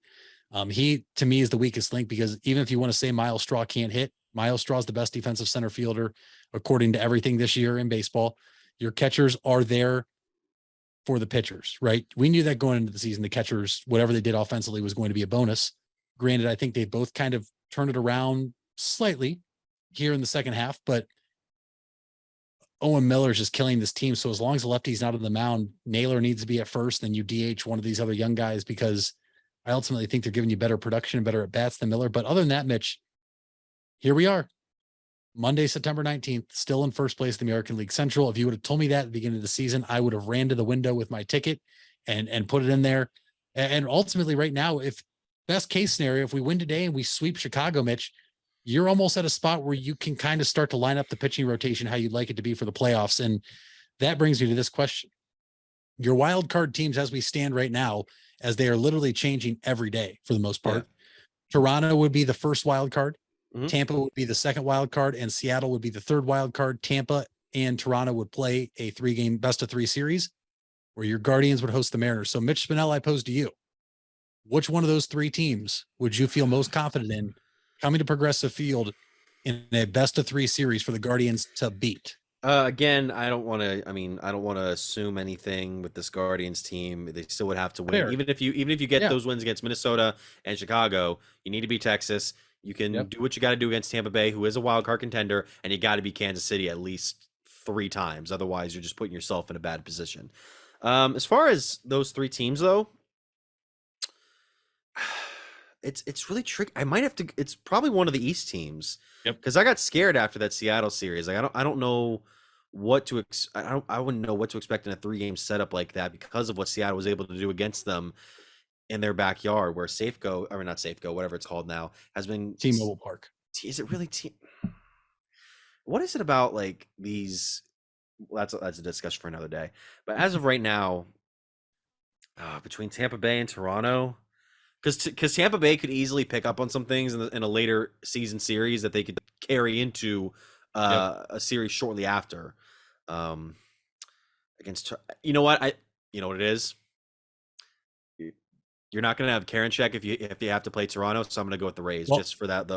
He, to me, is the weakest link because even if you want to say Miles Straw can't hit, Miles Straw is the best defensive center fielder, according to everything this year in baseball. Your catchers are there for the pitchers, right? We knew that going into the season, the catchers, whatever they did offensively was going to be a bonus. Granted, I think they both kind of turned it around slightly here in the second half, but Owen Miller is just killing this team. So as long as the lefty's not on the mound, Naylor needs to be at first, then you DH one of these other young guys because I ultimately think they're giving you better production and better at bats than Miller. But other than that, Mitch, here we are. Monday, September 19th, still in first place in the American League Central. If you would have told me that at the beginning of the season, I would have ran to the window with my ticket and put it in there. And ultimately right now, if best case scenario, if we win today and we sweep Chicago, Mitch, you're almost at a spot where you can kind of start to line up the pitching rotation how you'd like it to be for the playoffs. And that brings me to this question. Your wild card teams as we stand right now, as they are literally changing every day for the most part, Toronto would be the first wild card. Tampa would be the second wild card, and Seattle would be the third wild card. Tampa and Toronto would play a 3-game best-of-3 series where your Guardians would host the Mariners. So Mitch Spinell, I pose to you, which one of those 3 teams would you feel most confident in coming to Progressive Field in a best-of-3 series for the Guardians to beat? Again, I don't want to assume anything with this Guardians team. They still would have to win. Fair. Even if you get those wins against Minnesota and Chicago, you need to beat Texas. You can do what you got to do against Tampa Bay, who is a wild card contender, and you got to beat Kansas City at least 3 times. Otherwise, you're just putting yourself in a bad position. As far as those 3 teams, though, it's really tricky. I might have to. It's probably one of the East teams. Because I got scared after that Seattle series. Like I don't know what to I wouldn't know what to expect in a 3-game setup like that because of what Seattle was able to do against them in their backyard, where Safeco, or not Safeco, whatever it's called now, has been T-Mobile Park. Is it really what is it about like these? Well, that's a discussion for another day. But as of right now, between Tampa Bay and Toronto, because Tampa Bay could easily pick up on some things in a later season series that they could carry into a series shortly after. Against, you know what it is. You're not going to have Karinchak if you have to play Toronto, so I'm going to go with the Rays just for that.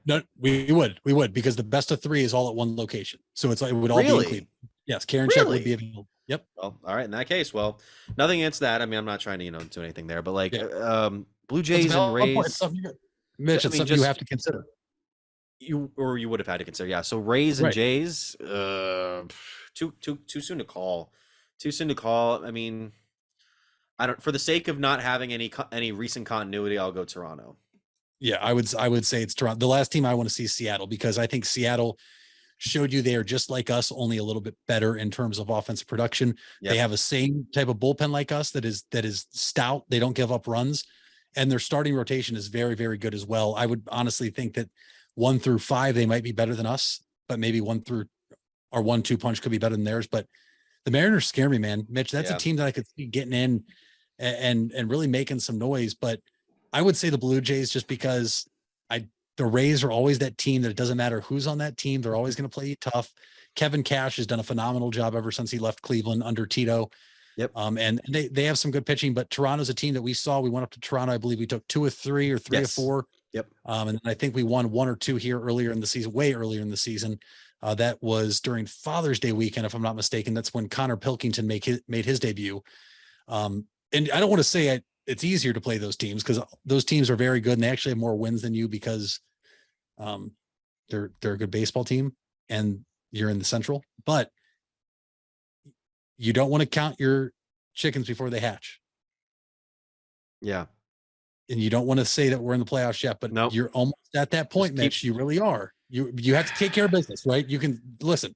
No, we would because the best of 3 is all at one location, so it's like it would all be in Cleveland. Yes, Karinchak would be available. Yep. Well, all right. In that case, nothing against that. I mean, I'm not trying to do anything there, but like Blue Jays and Rays. Mitch, it's something you have to consider. You would have had to consider, yeah. So Rays and Jays, too soon to call. Too soon to call. I mean, I don't. For the sake of not having any recent continuity, I'll go Toronto. Yeah, I would say it's Toronto. The last team I want to see is Seattle because I think Seattle showed you they are just like us, only a little bit better in terms of offensive production. Yep. They have a same type of bullpen like us that is stout. They don't give up runs, and their starting rotation is very, very good as well. I would honestly think that 1 through 5, they might be better than us, but maybe 1-2 punch could be better than theirs. But the Mariners scare me, man. Mitch, that's a team that I could see getting in and really making some noise. But I would say the Blue Jays, just because the Rays are always that team that it doesn't matter who's on that team. They're always going to play you tough. Kevin Cash has done a phenomenal job ever since he left Cleveland under Tito. Yep. And they have some good pitching, but Toronto's a team that we saw. We went up to Toronto. I believe we took 2 or 3 or 3 or 4. Yep. And I think we won 1 or 2 here earlier in the season, way earlier in the season. That was during Father's Day weekend, if I'm not mistaken. That's when Connor Pilkington made his debut. And I don't want to say it's easier to play those teams, because those teams are very good and they actually have more wins than you, because they're a good baseball team and you're in the Central. But you don't want to count your chickens before they hatch. Yeah. And you don't want to say that we're in the playoffs yet, but you're almost at that point, Mitch. You really are. You have to take care of business, right? You can listen.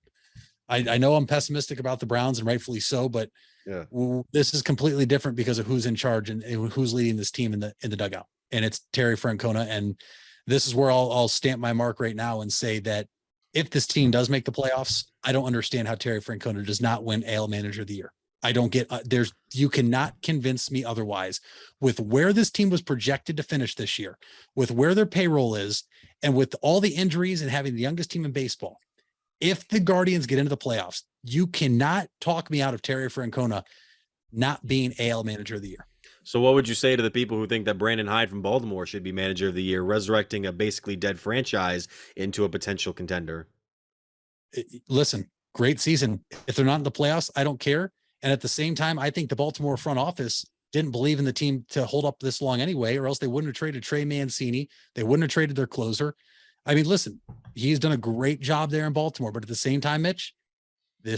I know I'm pessimistic about the Browns, and rightfully so, but this is completely different because of who's in charge and who's leading this team in the dugout. And it's Terry Francona. And this is where I'll stamp my mark right now and say that if this team does make the playoffs, I don't understand how Terry Francona does not win AL Manager of the Year. I don't get you cannot convince me otherwise with where this team was projected to finish this year, with where their payroll is, and with all the injuries and having the youngest team in baseball. If the Guardians get into the playoffs, you cannot talk me out of Terry Francona not being AL Manager of the Year. So what would you say to the people who think that Brandon Hyde from Baltimore should be Manager of the Year, resurrecting a basically dead franchise into a potential contender? Listen, great season. If they're not in the playoffs, I don't care. And at the same time, I think the Baltimore front office didn't believe in the team to hold up this long anyway, or else they wouldn't have traded Trey Mancini. They wouldn't have traded their closer. I mean, listen, he's done a great job there in Baltimore, but at the same time, Mitch, the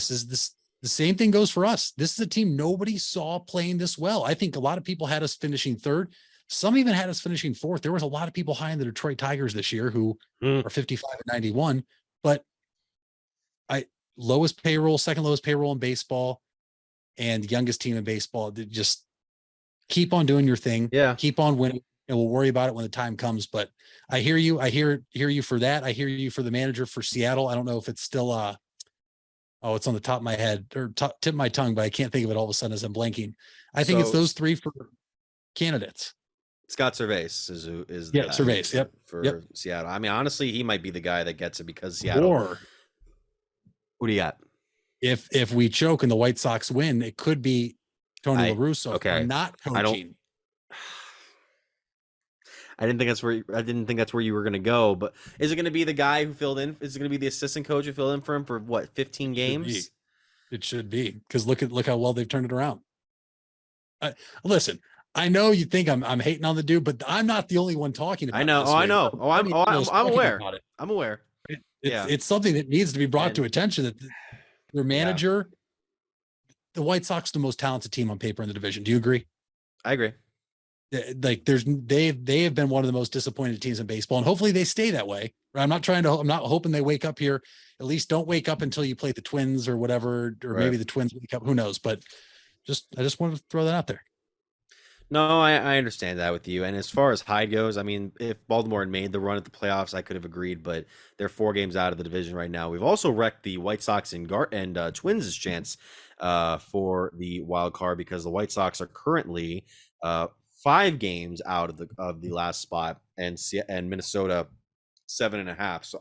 same thing goes for us. This is a team nobody saw playing this well. I think a lot of people had us finishing 3rd. Some even had us finishing 4th. There was a lot of people high in the Detroit Tigers this year who are 55-91, but lowest payroll, second lowest payroll in baseball, and youngest team in baseball. Just keep on doing your thing. Yeah. Keep on winning, and we'll worry about it when the time comes. But I hear you. I hear you for that. I hear you for the manager for Seattle. I don't know if it's still it's on the top of my head or tip of my tongue, but I can't think of it all of a sudden as I'm blanking. I think it's those 3 for candidates. Scott Servais is the guy Servais. Yep. For Seattle. I mean, honestly, he might be the guy that gets it because Seattle. Or who do you got? If we choke and the White Sox win, it could be Tony La Russa. Okay. Not coaching. I didn't think that's where you were going to go, but is it going to be the guy who filled in? Is it going to be the assistant coach who filled in for him for what, 15 games? It should be, because look how well they've turned it around. Listen, I know you think I'm hating on the dude, but I'm not the only one talking about it. I know. I know. I'm aware. I'm aware. It's something that needs to be brought to attention, that their manager, the White Sox, are the most talented team on paper in the division. Do you agree? I agree. Like they have been one of the most disappointed teams in baseball, and hopefully they stay that way. I'm not hoping they wake up here. At least don't wake up until you play the Twins or whatever, or maybe the Twins wake up. Who knows? But I just wanted to throw that out there. No, I understand that with you. And as far as Hyde goes, I mean, if Baltimore had made the run at the playoffs, I could have agreed, but they're 4 games out of the division right now. We've also wrecked the White Sox and Twins' chance for the wild card, because the White Sox are currently 5 games out of the last spot, and Minnesota 7.5. So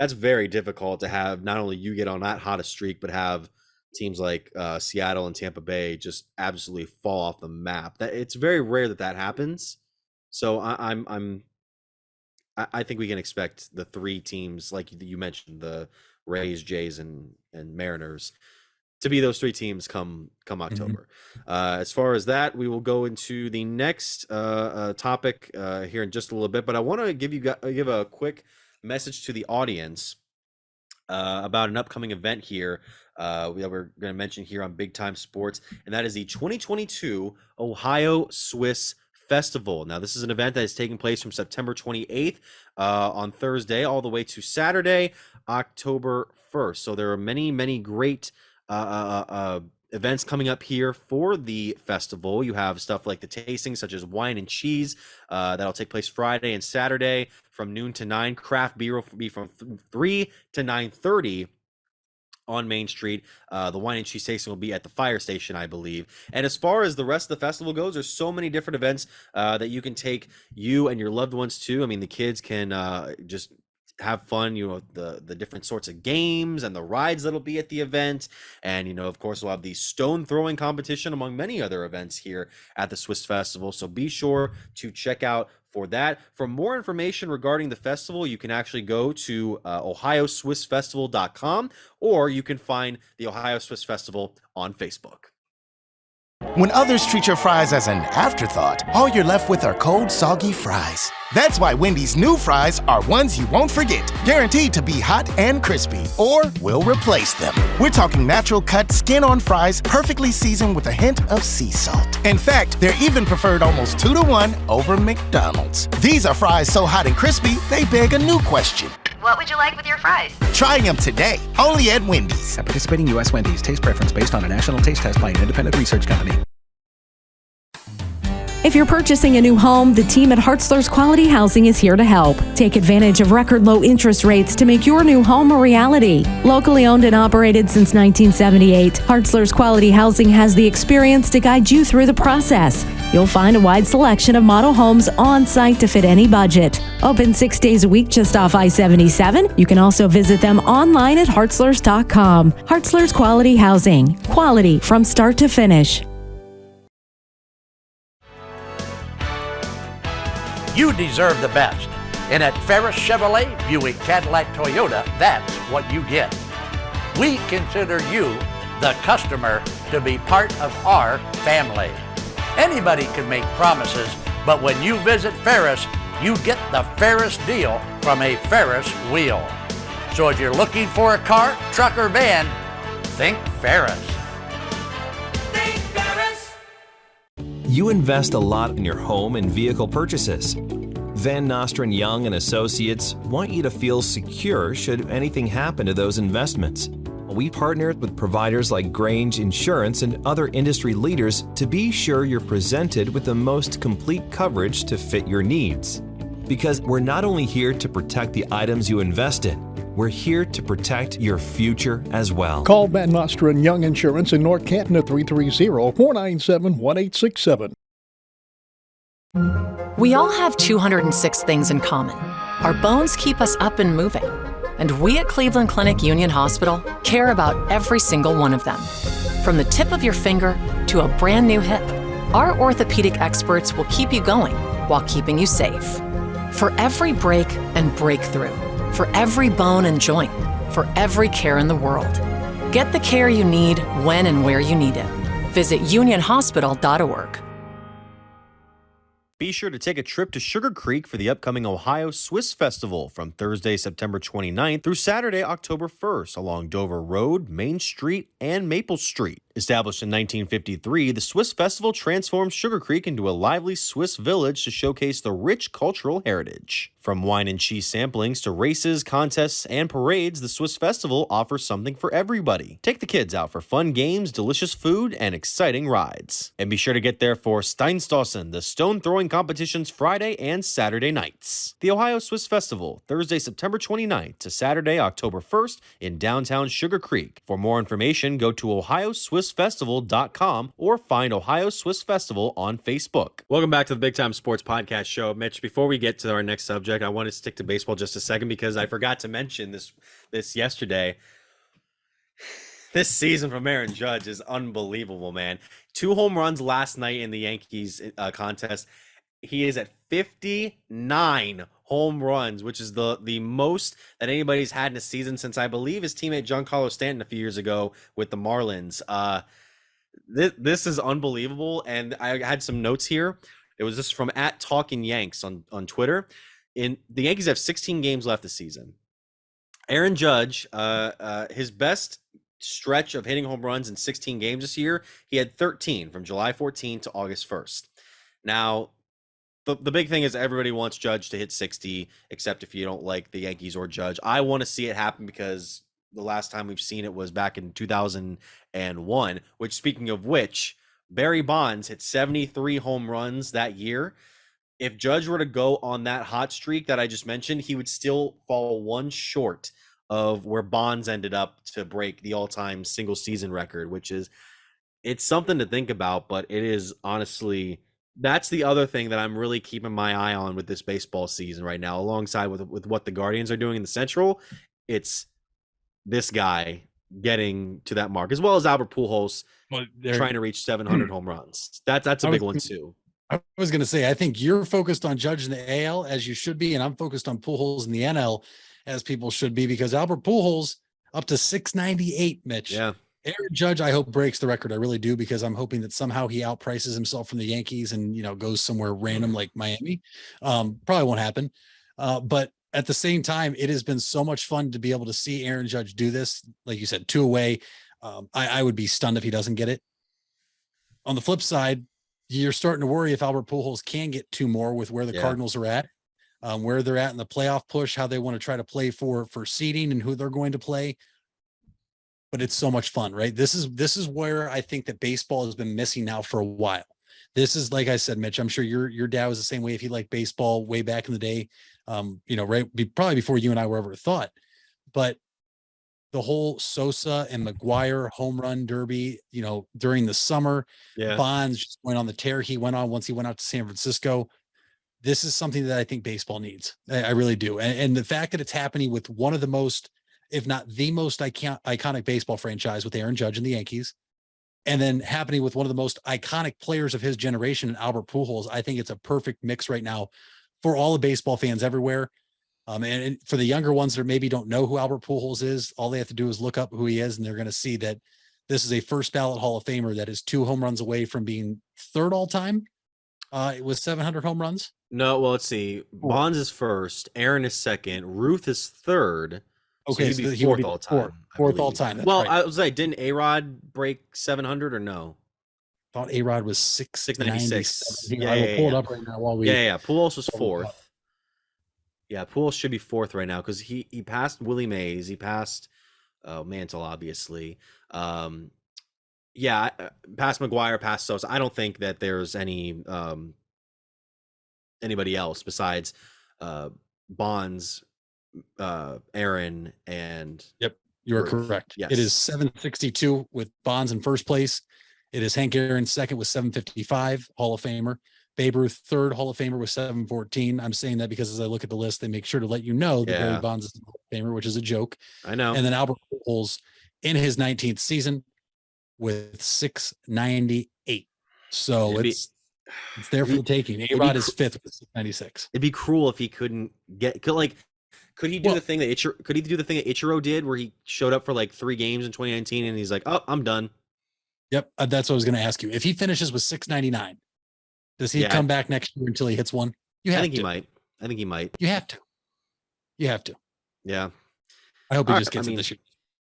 that's very difficult to have not only you get on that hottest streak, but have teams like Seattle and Tampa Bay just absolutely fall off the map. That it's very rare that happens. So I think we can expect the 3 teams, like you mentioned, the Rays, Jays, and Mariners, to be those 3 teams come October. As far as that, we will go into the next topic here in just a little bit. But I want to give a quick message to the audience about an upcoming event here we're going to mention here on Big Time Sports, and that is the 2022 Ohio Swiss Festival. Now, this is an event that is taking place from September 28th on Thursday all the way to Saturday, October 1st. So there are many, many great events events coming up here for the festival. You have stuff like the tasting, such as wine and cheese, that'll take place Friday and Saturday from noon to 9. Craft beer will be from 3 to 9:30 on Main Street. The wine and cheese tasting will be at the fire station, I believe. And as far as the rest of the festival goes, there's so many different events that you can take you and your loved ones to. I mean, the kids can just have fun, the different sorts of games and the rides that'll be at the event. And, of course, we'll have the stone throwing competition among many other events here at the Swiss Festival. So be sure to check out for that. For more information regarding the festival, you can actually go to ohioswissfestival.com, or you can find the Ohio Swiss Festival on Facebook. When others treat your fries as an afterthought, all you're left with are cold, soggy fries. That's why Wendy's new fries are ones you won't forget, guaranteed to be hot and crispy, or we'll replace them. We're talking natural cut, skin-on fries, perfectly seasoned with a hint of sea salt. In fact, they're even preferred almost 2-to-1 over McDonald's. These are fries so hot and crispy, they beg a new question. What would you like with your fries? Try them today, only at Wendy's. At participating U.S. Wendy's, taste preference based on a national taste test by an independent research company. If you're purchasing a new home, the team at Hartzler's Quality Housing is here to help. Take advantage of record low interest rates to make your new home a reality. Locally owned and operated since 1978, Hartzler's Quality Housing has the experience to guide you through the process. You'll find a wide selection of model homes on site to fit any budget. Open 6 days a week just off I-77. You can also visit them online at hartzlers.com. Hartzler's Quality Housing. Quality from start to finish. You deserve the best. And at Ferris Chevrolet, Buick, Cadillac, Toyota, that's what you get. We consider you, the customer, to be part of our family. Anybody can make promises, but when you visit Ferris, you get the Ferris deal from a Ferris wheel. So if you're looking for a car, truck, or van, think Ferris. Think Ferris. You invest a lot in your home and vehicle purchases. Van Nostrand Young and Associates want you to feel secure should anything happen to those investments. We partnered with providers like Grange Insurance and other industry leaders to be sure you're presented with the most complete coverage to fit your needs. Because we're not only here to protect the items you invest in, we're here to protect your future as well. Call Van Nostrand Young Insurance in North Canton at 330-497-1867. We all have 206 things in common. Our bones keep us up and moving. And we at Cleveland Clinic Union Hospital care about every single one of them. From the tip of your finger to a brand new hip, our orthopedic experts will keep you going while keeping you safe. For every break and breakthrough, for every bone and joint, for every care in the world. Get the care you need when and where you need it. Visit unionhospital.org. Be sure to take a trip to Sugar Creek for the upcoming Ohio Swiss Festival from Thursday, September 29th through Saturday, October 1st along Dover Road, Main Street, and Maple Street. Established in 1953, the Swiss Festival transformed Sugar Creek into a lively Swiss village to showcase the rich cultural heritage. From wine and cheese samplings to races, contests, and parades, the Swiss Festival offers something for everybody. Take the kids out for fun games, delicious food, and exciting rides. And be sure to get there for Steinstossen, the stone throwing competitions Friday and Saturday nights. The Ohio Swiss Festival, Thursday, September 29th to Saturday, October 1st in downtown Sugar Creek. For more information, go to ohioswissfestival.com or find Ohio Swiss Festival on Facebook. Welcome back to the Big Time Sports Podcast Show. Mitch, before we get to our next subject, I want to stick to baseball just a second because I forgot to mention this yesterday. This season from Aaron Judge is unbelievable, man. 2 home runs last night in the Yankees contest. He is at 59 home runs, which is the most that anybody's had in a season since, I believe, his teammate Giancarlo Stanton a few years ago with the Marlins. This is unbelievable, and I had some notes here. It was just from @TalkingYanks on Twitter. The Yankees have 16 games left this season. Aaron Judge, his best stretch of hitting home runs in 16 games this year, he had 13 from July 14 to August 1st. Now, the big thing is everybody wants Judge to hit 60, except if you don't like the Yankees or Judge. I want to see it happen because the last time we've seen it was back in 2001, which, speaking of which, Barry Bonds hit 73 home runs that year. If Judge were to go on that hot streak that I just mentioned, he would still fall one short of where Bonds ended up to break the all-time single season record, which is, it's something to think about, but it is honestly, that's the other thing that I'm really keeping my eye on with this baseball season right now, alongside with what the Guardians are doing in the Central. It's this guy getting to that mark, as well as Albert Pujols trying to reach 700 home runs. That's a big one too. I was going to say, I think you're focused on Judge in the AL as you should be, and I'm focused on Pujols in the NL as people should be, because Albert Pujols up to 698, Mitch. Yeah. Aaron Judge, I hope, breaks the record. I really do, because I'm hoping that somehow he outprices himself from the Yankees and, goes somewhere random like Miami. Probably won't happen. But at the same time, it has been so much fun to be able to see Aaron Judge do this. Like you said, 2 away. I would be stunned if he doesn't get it. On the flip side, you're starting to worry if Albert Pujols can get 2 more with where the Cardinals are at, where they're at in the playoff push, how they want to try to play for seeding and who they're going to play. But it's so much fun, right? This is where I think that baseball has been missing now for a while. This is, like I said, Mitch, I'm sure your dad was the same way if he liked baseball way back in the day, probably before you and I were ever thought. But the whole Sosa and McGuire home run derby, during the summer, Bonds just went on the tear he went on once he went out to San Francisco. This is something that I think baseball needs. I really do. And the fact that it's happening with one of the most, if not the most iconic baseball franchise with Aaron Judge and the Yankees, and then happening with one of the most iconic players of his generation, Albert Pujols, I think it's a perfect mix right now for all the baseball fans everywhere. And for the younger ones that maybe don't know who Albert Pujols is, all they have to do is look up who he is, and they're going to see that this is a first ballot Hall of Famer that is 2 home runs away from being 3rd all time. It was 700 home runs. No, well, let's see. Bonds is 1st. Aaron is 2nd. Ruth is 3rd. Okay, so he'd be 4th all time. 4th all time. Well, right. I was like, didn't A-Rod break 700 or no? Thought A-Rod was 696. Yeah, I will pull it up right now while we. Yeah. Pujols was 4th. Yeah, Pujols should be 4th right now because he passed Willie Mays. He passed Mantle, obviously. Past McGuire, past Sosa. I don't think that there's anybody else besides Bonds, Aaron, and Yep, you are Ruth. correct. Yes. It is 762 with Bonds in first place. It is Hank Aaron second with 755, Hall of Famer. Babe Ruth third, Hall of Famer with 714. I'm saying that because as I look at the list, they make sure to let you know that Barry Bonds is a Hall of Famer, which is a joke. I know. And then Albert Pujols in his 19th season with 698. So it's there for the taking. A-Rod is 5th with 696. It'd be cruel if he couldn't get could he do the thing that Ichiro did where he showed up for like 3 games in 2019 and he's like, "Oh, I'm done." Yep, that's what I was going to ask you. If he finishes with 699, does he come back next year until he hits 1? I think he might. You have to. Yeah. I hope he just gets it this year.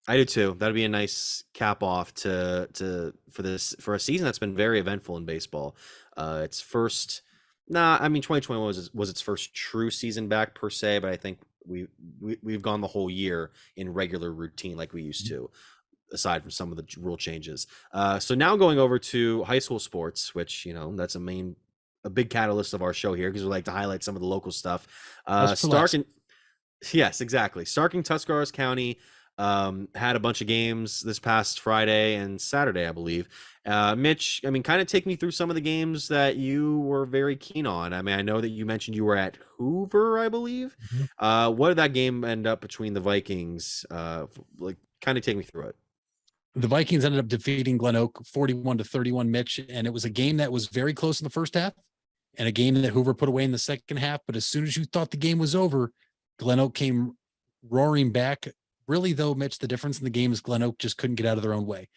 I do too. That'd be a nice cap off for a season that's been very eventful in baseball. Its first, 2021 was its first true season back per se, but I think we've gone the whole year in regular routine like we used to, aside from some of the rule changes. So now going over to high school sports, which that's a big catalyst of our show here because we like to highlight some of the local stuff. Stark and Tuscarawas County had a bunch of games this past Friday and Saturday, I believe. Mitch, kind of take me through some of the games that you were very keen on. I know that you mentioned you were at Hoover, I believe. Mm-hmm. What did that game end up between the Vikings? Kind of take me through it. The Vikings ended up defeating Glen Oak 41-31, Mitch, and it was a game that was very close in the first half and a game that Hoover put away in the second half. But as soon as you thought the game was over, Glen Oak came roaring back. Really, though, Mitch, the difference in the game is Glen Oak just couldn't get out of their own way.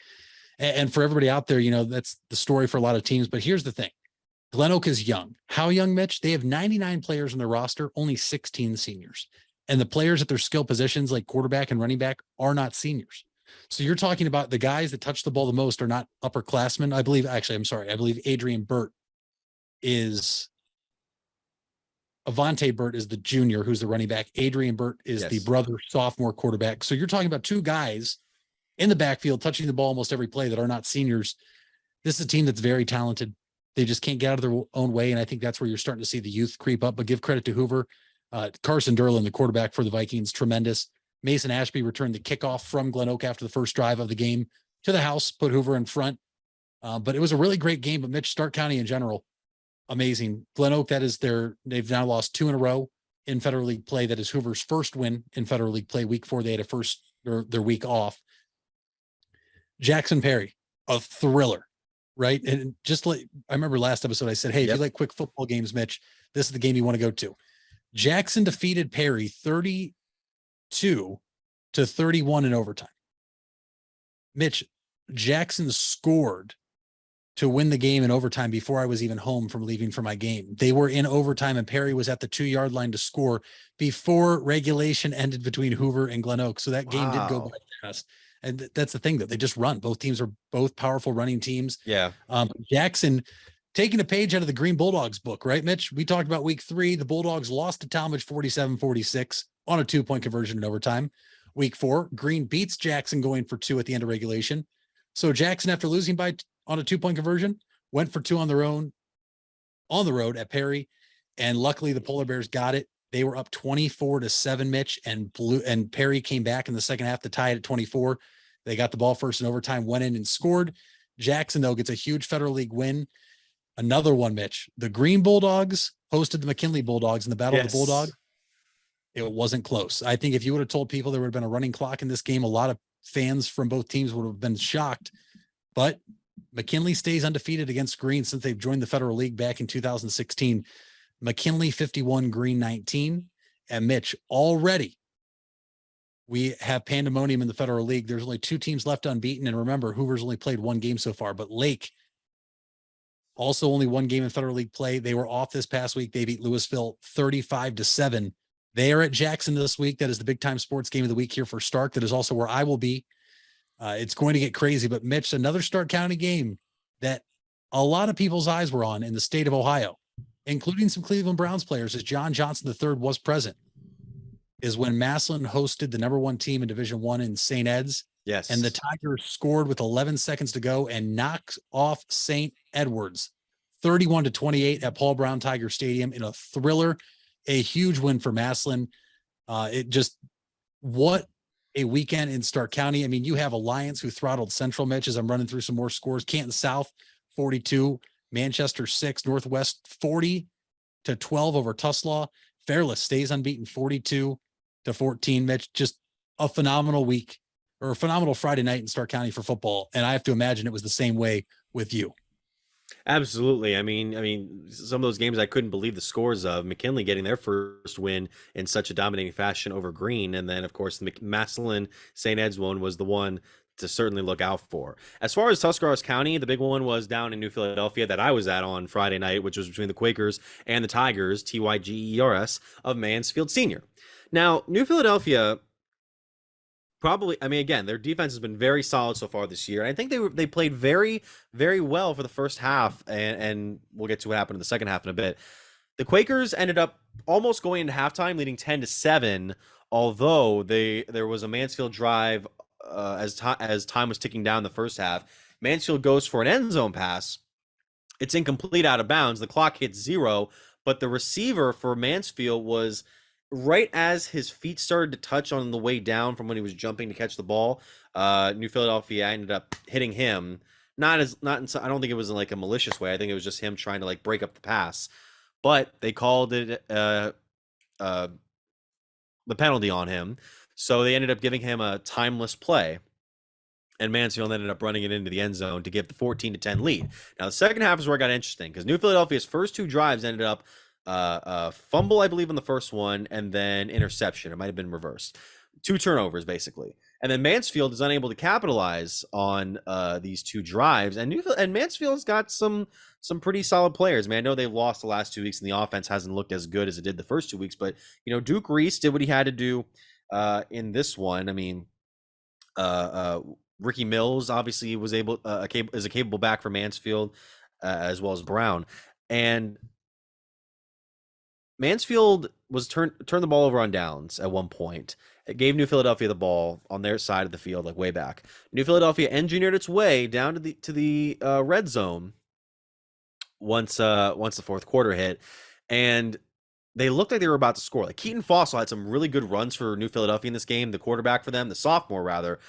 And for everybody out there, that's the story for a lot of teams. But here's the thing. Glen Oak is young. How young, Mitch? They have 99 players on their roster, only 16 seniors. And the players at their skill positions like quarterback and running back are not seniors. So you're talking about the guys that touch the ball the most are not upperclassmen. I believe Adrian Burt is Avante Burt is the junior who's the running back. Adrian Burt is the brother sophomore quarterback. So you're talking about two guys in the backfield touching the ball almost every play that are not seniors. This is a team that's very talented. They just can't get out of their own way. And I think that's where you're starting to see the youth creep up, but give credit to Hoover. Carson Derlin, the quarterback for the Vikings, tremendous. Mason Ashby returned the kickoff from Glen Oak after the first drive of the game to the house, put Hoover in front. But it was a really great game. But Mitch, Stark County in general, amazing. Glen Oak, they've now lost 2 in a row in Federal League play. That is Hoover's first win in Federal League play. Week 4, they had their week off. Jackson Perry, a thriller, right? And just like I remember last episode, I said, hey, if you like quick football games, Mitch, this is the game you want to go to. Jackson defeated Perry 32-31 in overtime. Mitch, Jackson scored to win the game in overtime before I was even home from leaving for my game. They were in overtime and Perry was at the 2-yard line to score before regulation ended between Hoover and Glen Oak. So that game did go by fast. And that's the thing that they just run. Both teams are both powerful running teams. Yeah. Jackson taking a page out of the Green Bulldogs book, right, Mitch? We talked about week 3. The Bulldogs lost to Talmadge 47-46 on a 2-point conversion in overtime. Week 4, Green beats Jackson going for 2 at the end of regulation. So Jackson, after losing on a 2-point conversion, went for 2 on their own on the road at Perry. And luckily the Polar Bears got it. They were up 24-7, Mitch, and Perry came back in the second half to tie it at 24. They got the ball first in overtime, went in and scored. Jackson, though, gets a huge Federal League win. Another one, Mitch. The Green Bulldogs hosted the McKinley Bulldogs in the Battle of the Bulldogs. It wasn't close. I think if you would have told people there would have been a running clock in this game, a lot of fans from both teams would have been shocked. But McKinley stays undefeated against Green since they've joined the Federal League back in 2016. McKinley 51, Green 19. And Mitch, already we have pandemonium in the Federal League. There's only 2 teams left unbeaten. And remember, Hoover's only played 1 game so far, but Lake also only 1 game in Federal League play. They were off this past week. They beat Louisville 35-7. They are at Jackson this week. That is the big time sports game of the week here for Stark. That is also where I will be. It's going to get crazy, but Mitch, another Stark County game that a lot of people's eyes were on in the state of Ohio, including some Cleveland Browns players, as John Johnson III was present, is when Massillon hosted the number 1 team in Division I in St. Ed's. Yes. And the Tigers scored with 11 seconds to go and knocked off St. Edwards 31-28 at Paul Brown Tiger Stadium in a thriller, a huge win for Massillon. What a weekend in Stark County. I mean, you have Alliance who throttled Central, Mitch, as I'm running through some more scores. Canton South 42, Manchester 6, Northwest 40-12 over Tuslaw. Fairless stays unbeaten 42-14. Mitch, just a phenomenal week, or a phenomenal Friday night in Stark County for football. And I have to imagine it was the same way with you. Absolutely. I mean, some of those games I couldn't believe the scores of. McKinley getting their first win in such a dominating fashion over Green, and then of course the Massillon St. Ed's one was the one to certainly look out for. As far as Tuscarawas County, the big one was down in New Philadelphia that I was at on Friday night, which was between the Quakers and the Tigers, Tygers, of Mansfield Senior. Now, New Philadelphia probably, I mean, again, their defense has been very solid so far this year. I think they played very, very well for the first half, and we'll get to what happened in the second half in a bit. The Quakers ended up almost going into halftime, leading 10-7, although there was a Mansfield drive as time was ticking down in the first half. Mansfield goes for an end zone pass. It's incomplete, out of bounds. The clock hits 0, but the receiver for Mansfield was right as his feet started to touch on the way down from when he was jumping to catch the ball. New Philadelphia ended up hitting him. I don't think it was in like a malicious way. I think it was just him trying to like break up the pass. But they called it the penalty on him. So they ended up giving him a timeless play. And Mansfield ended up running it into the end zone to give the 14-10 lead. Now, the second half is where it got interesting, because New Philadelphia's first 2 drives ended up fumble, I believe, in the first one, and then interception. It might have been reversed. 2 turnovers, basically. And then Mansfield is unable to capitalize on these 2 drives. And Mansfield's got some pretty solid players. Man, I know they've lost the last 2 weeks, and the offense hasn't looked as good as it did the first 2 weeks. But, you know, Duke Reese did what he had to do in this one. I mean, Ricky Mills obviously was is a capable back for Mansfield, as well as Brown. And Mansfield was turned the ball over on downs at one point. It gave New Philadelphia the ball on their side of the field, like way back. New Philadelphia engineered its way down to the red zone once the fourth quarter hit, and they looked like they were about to score. Like Keaton Fossil had some really good runs for New Philadelphia in this game, the quarterback for them, the sophomore rather,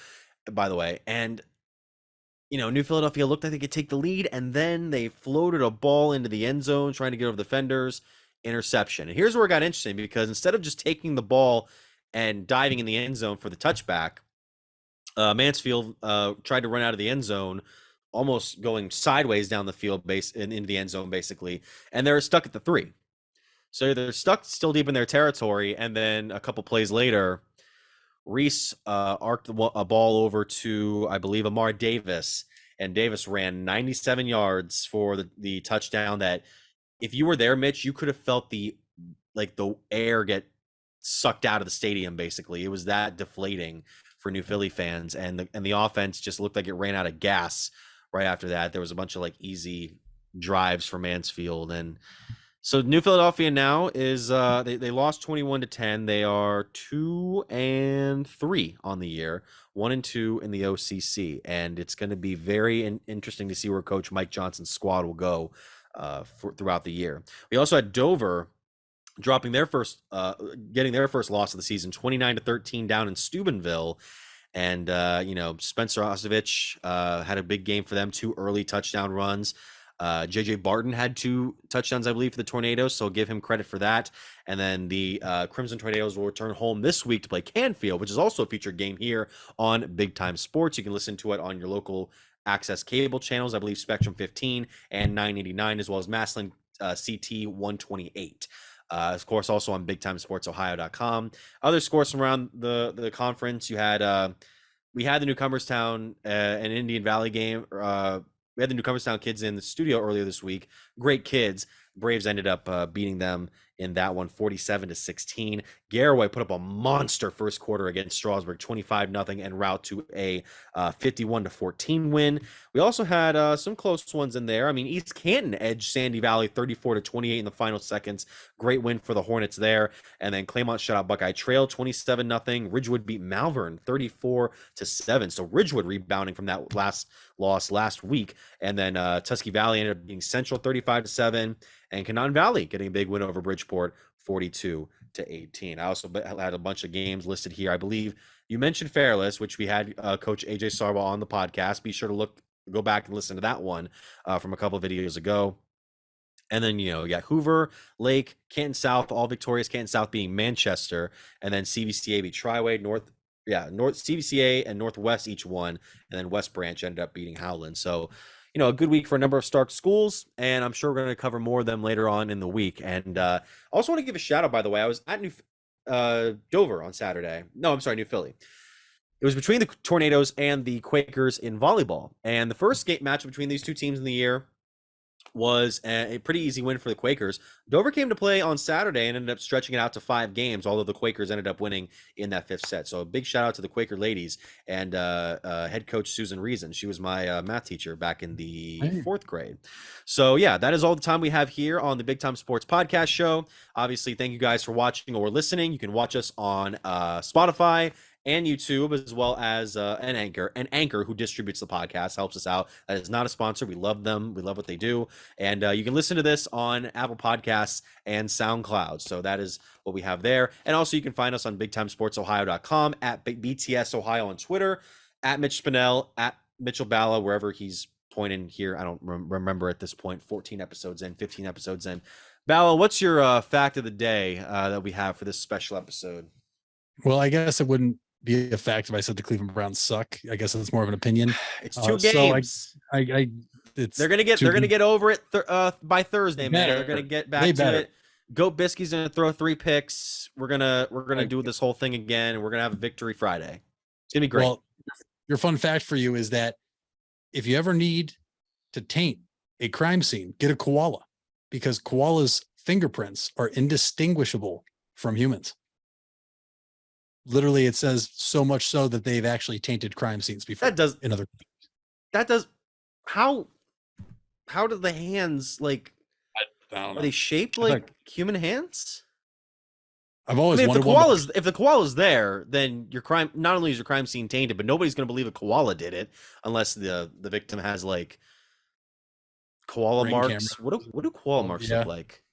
by the way. And New Philadelphia looked like they could take the lead, and then they floated a ball into the end zone, trying to get over the defenders. Interception. And here's where it got interesting, because instead of just taking the ball and diving in the end zone for the touchback, Mansfield tried to run out of the end zone, almost going sideways down the field into the end zone, basically. And they're stuck at the 3. So they're stuck still deep in their territory. And then a couple plays later, Reese arced a ball over to, I believe, Amar Davis. And Davis ran 97 yards for the touchdown that, if you were there, Mitch, you could have felt the air get sucked out of the stadium. Basically, it was that deflating for New Philly fans, and the offense just looked like it ran out of gas right after that. There was a bunch of easy drives for Mansfield, and so New Philadelphia now is they lost 21-10. They are 2-3 on the year, 1-2 in the OCC, and it's going to be very interesting to see where Coach Mike Johnson's squad will go throughout the year. We also had Dover dropping their first, getting their first loss of the season, 29-13 down in Steubenville. And, Spencer Osovich had a big game for them, 2 early touchdown runs. JJ Barton had 2 touchdowns, I believe, for the Tornadoes, so give him credit for that. And then the Crimson Tornadoes will return home this week to play Canfield, which is also a featured game here on Big Time Sports. You can listen to it on your local access cable channels, I believe Spectrum 15 and 989, as well as Massillon CT 128. Of course, also on BigTimeSportsOhio.com. Other scores from around the conference, you had we had the New Cumberstown and Indian Valley game. We had the New Cumberstown kids in the studio earlier this week. Great kids. Braves ended up beating them in that one, 47-16. Garaway put up a monster first quarter against Strasburg, 25-0, en route to a 51-14 win. We also had some close ones in there. I mean, East Canton edged Sandy Valley 34-28 in the final seconds. Great win for the Hornets there. And then Claymont shut out Buckeye Trail 27-0. Ridgewood beat Malvern 34-7. So Ridgewood rebounding from that last loss last week. And then Tusky Valley ended up being Central 35-7. And Canaan Valley getting a big win over Bridgeport, 42-18. I also had a bunch of games listed here. I believe you mentioned Fairless, which we had Coach AJ Sarba on the podcast. Be sure to go back and listen to that one from a couple of videos ago. And then, you got Hoover, Lake, Canton South, all victorious. Canton South being Manchester, and then CVCA beat Triway, North CVCA and Northwest each won, and then West Branch ended up beating Howland. So, a good week for a number of Stark schools, and I'm sure we're going to cover more of them later on in the week. And I also want to give a shout out, by the way. I was at Dover on Saturday. No, I'm sorry, New Philly. It was between the Tornadoes and the Quakers in volleyball. And the first match between these two teams in the year was a pretty easy win for the Quakers. Dover came to play on Saturday and ended up stretching it out to 5 games, although the Quakers ended up winning in that 5th set. So a big shout out to the Quaker ladies and head coach Susan Reason. She was my math teacher back in the 4th grade. So yeah, that is all the time we have here on the Big Time Sports Podcast Show. Obviously, thank you guys for watching or listening. You can watch us on Spotify and YouTube, as well as an Anchor who distributes the podcast, helps us out. That is not a sponsor. We love them. We love what they do. And you can listen to this on Apple Podcasts and SoundCloud. So that is what we have there. And also you can find us on BigTimeSportsOhio.com, at BTS Ohio on Twitter, at Mitch Spinell, at Mitchell Balla, wherever he's pointing here. I don't remember at this point, 14 episodes in, 15 episodes in. Balla, what's your fact of the day that we have for this special episode? Well, I guess it wouldn't be a fact if I said the Cleveland Browns suck. I guess it's more of an opinion. It's 2 games. So they're gonna get over it by Thursday, man. They're gonna get back to it. Goat Biscuit's gonna throw 3 picks. We're gonna do this whole thing again, and we're gonna have a victory Friday. It's gonna be great. Well, your fun fact for you is that if you ever need to taint a crime scene, get a koala, because koalas' fingerprints are indistinguishable from humans. Literally, it says so much so that they've actually tainted crime scenes before. How do the hands don't know. Are they shaped like human hands? I've always I mean, wanted if the koala's there, then your crime, not only is your crime scene tainted, but nobody's going to believe a koala did it unless the victim has like koala Brain marks. camera. What do koala marks look like?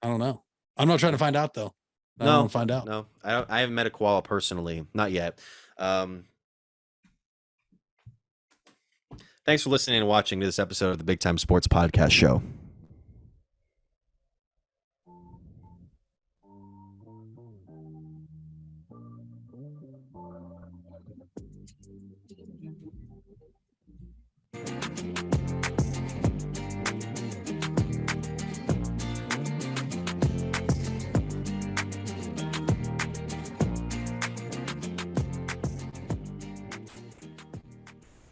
I don't know. I'm not trying to find out though. I No, don't find out. No, I haven't met a koala personally, not yet. Thanks for listening and watching to this episode of the Big Time Sports Podcast Show.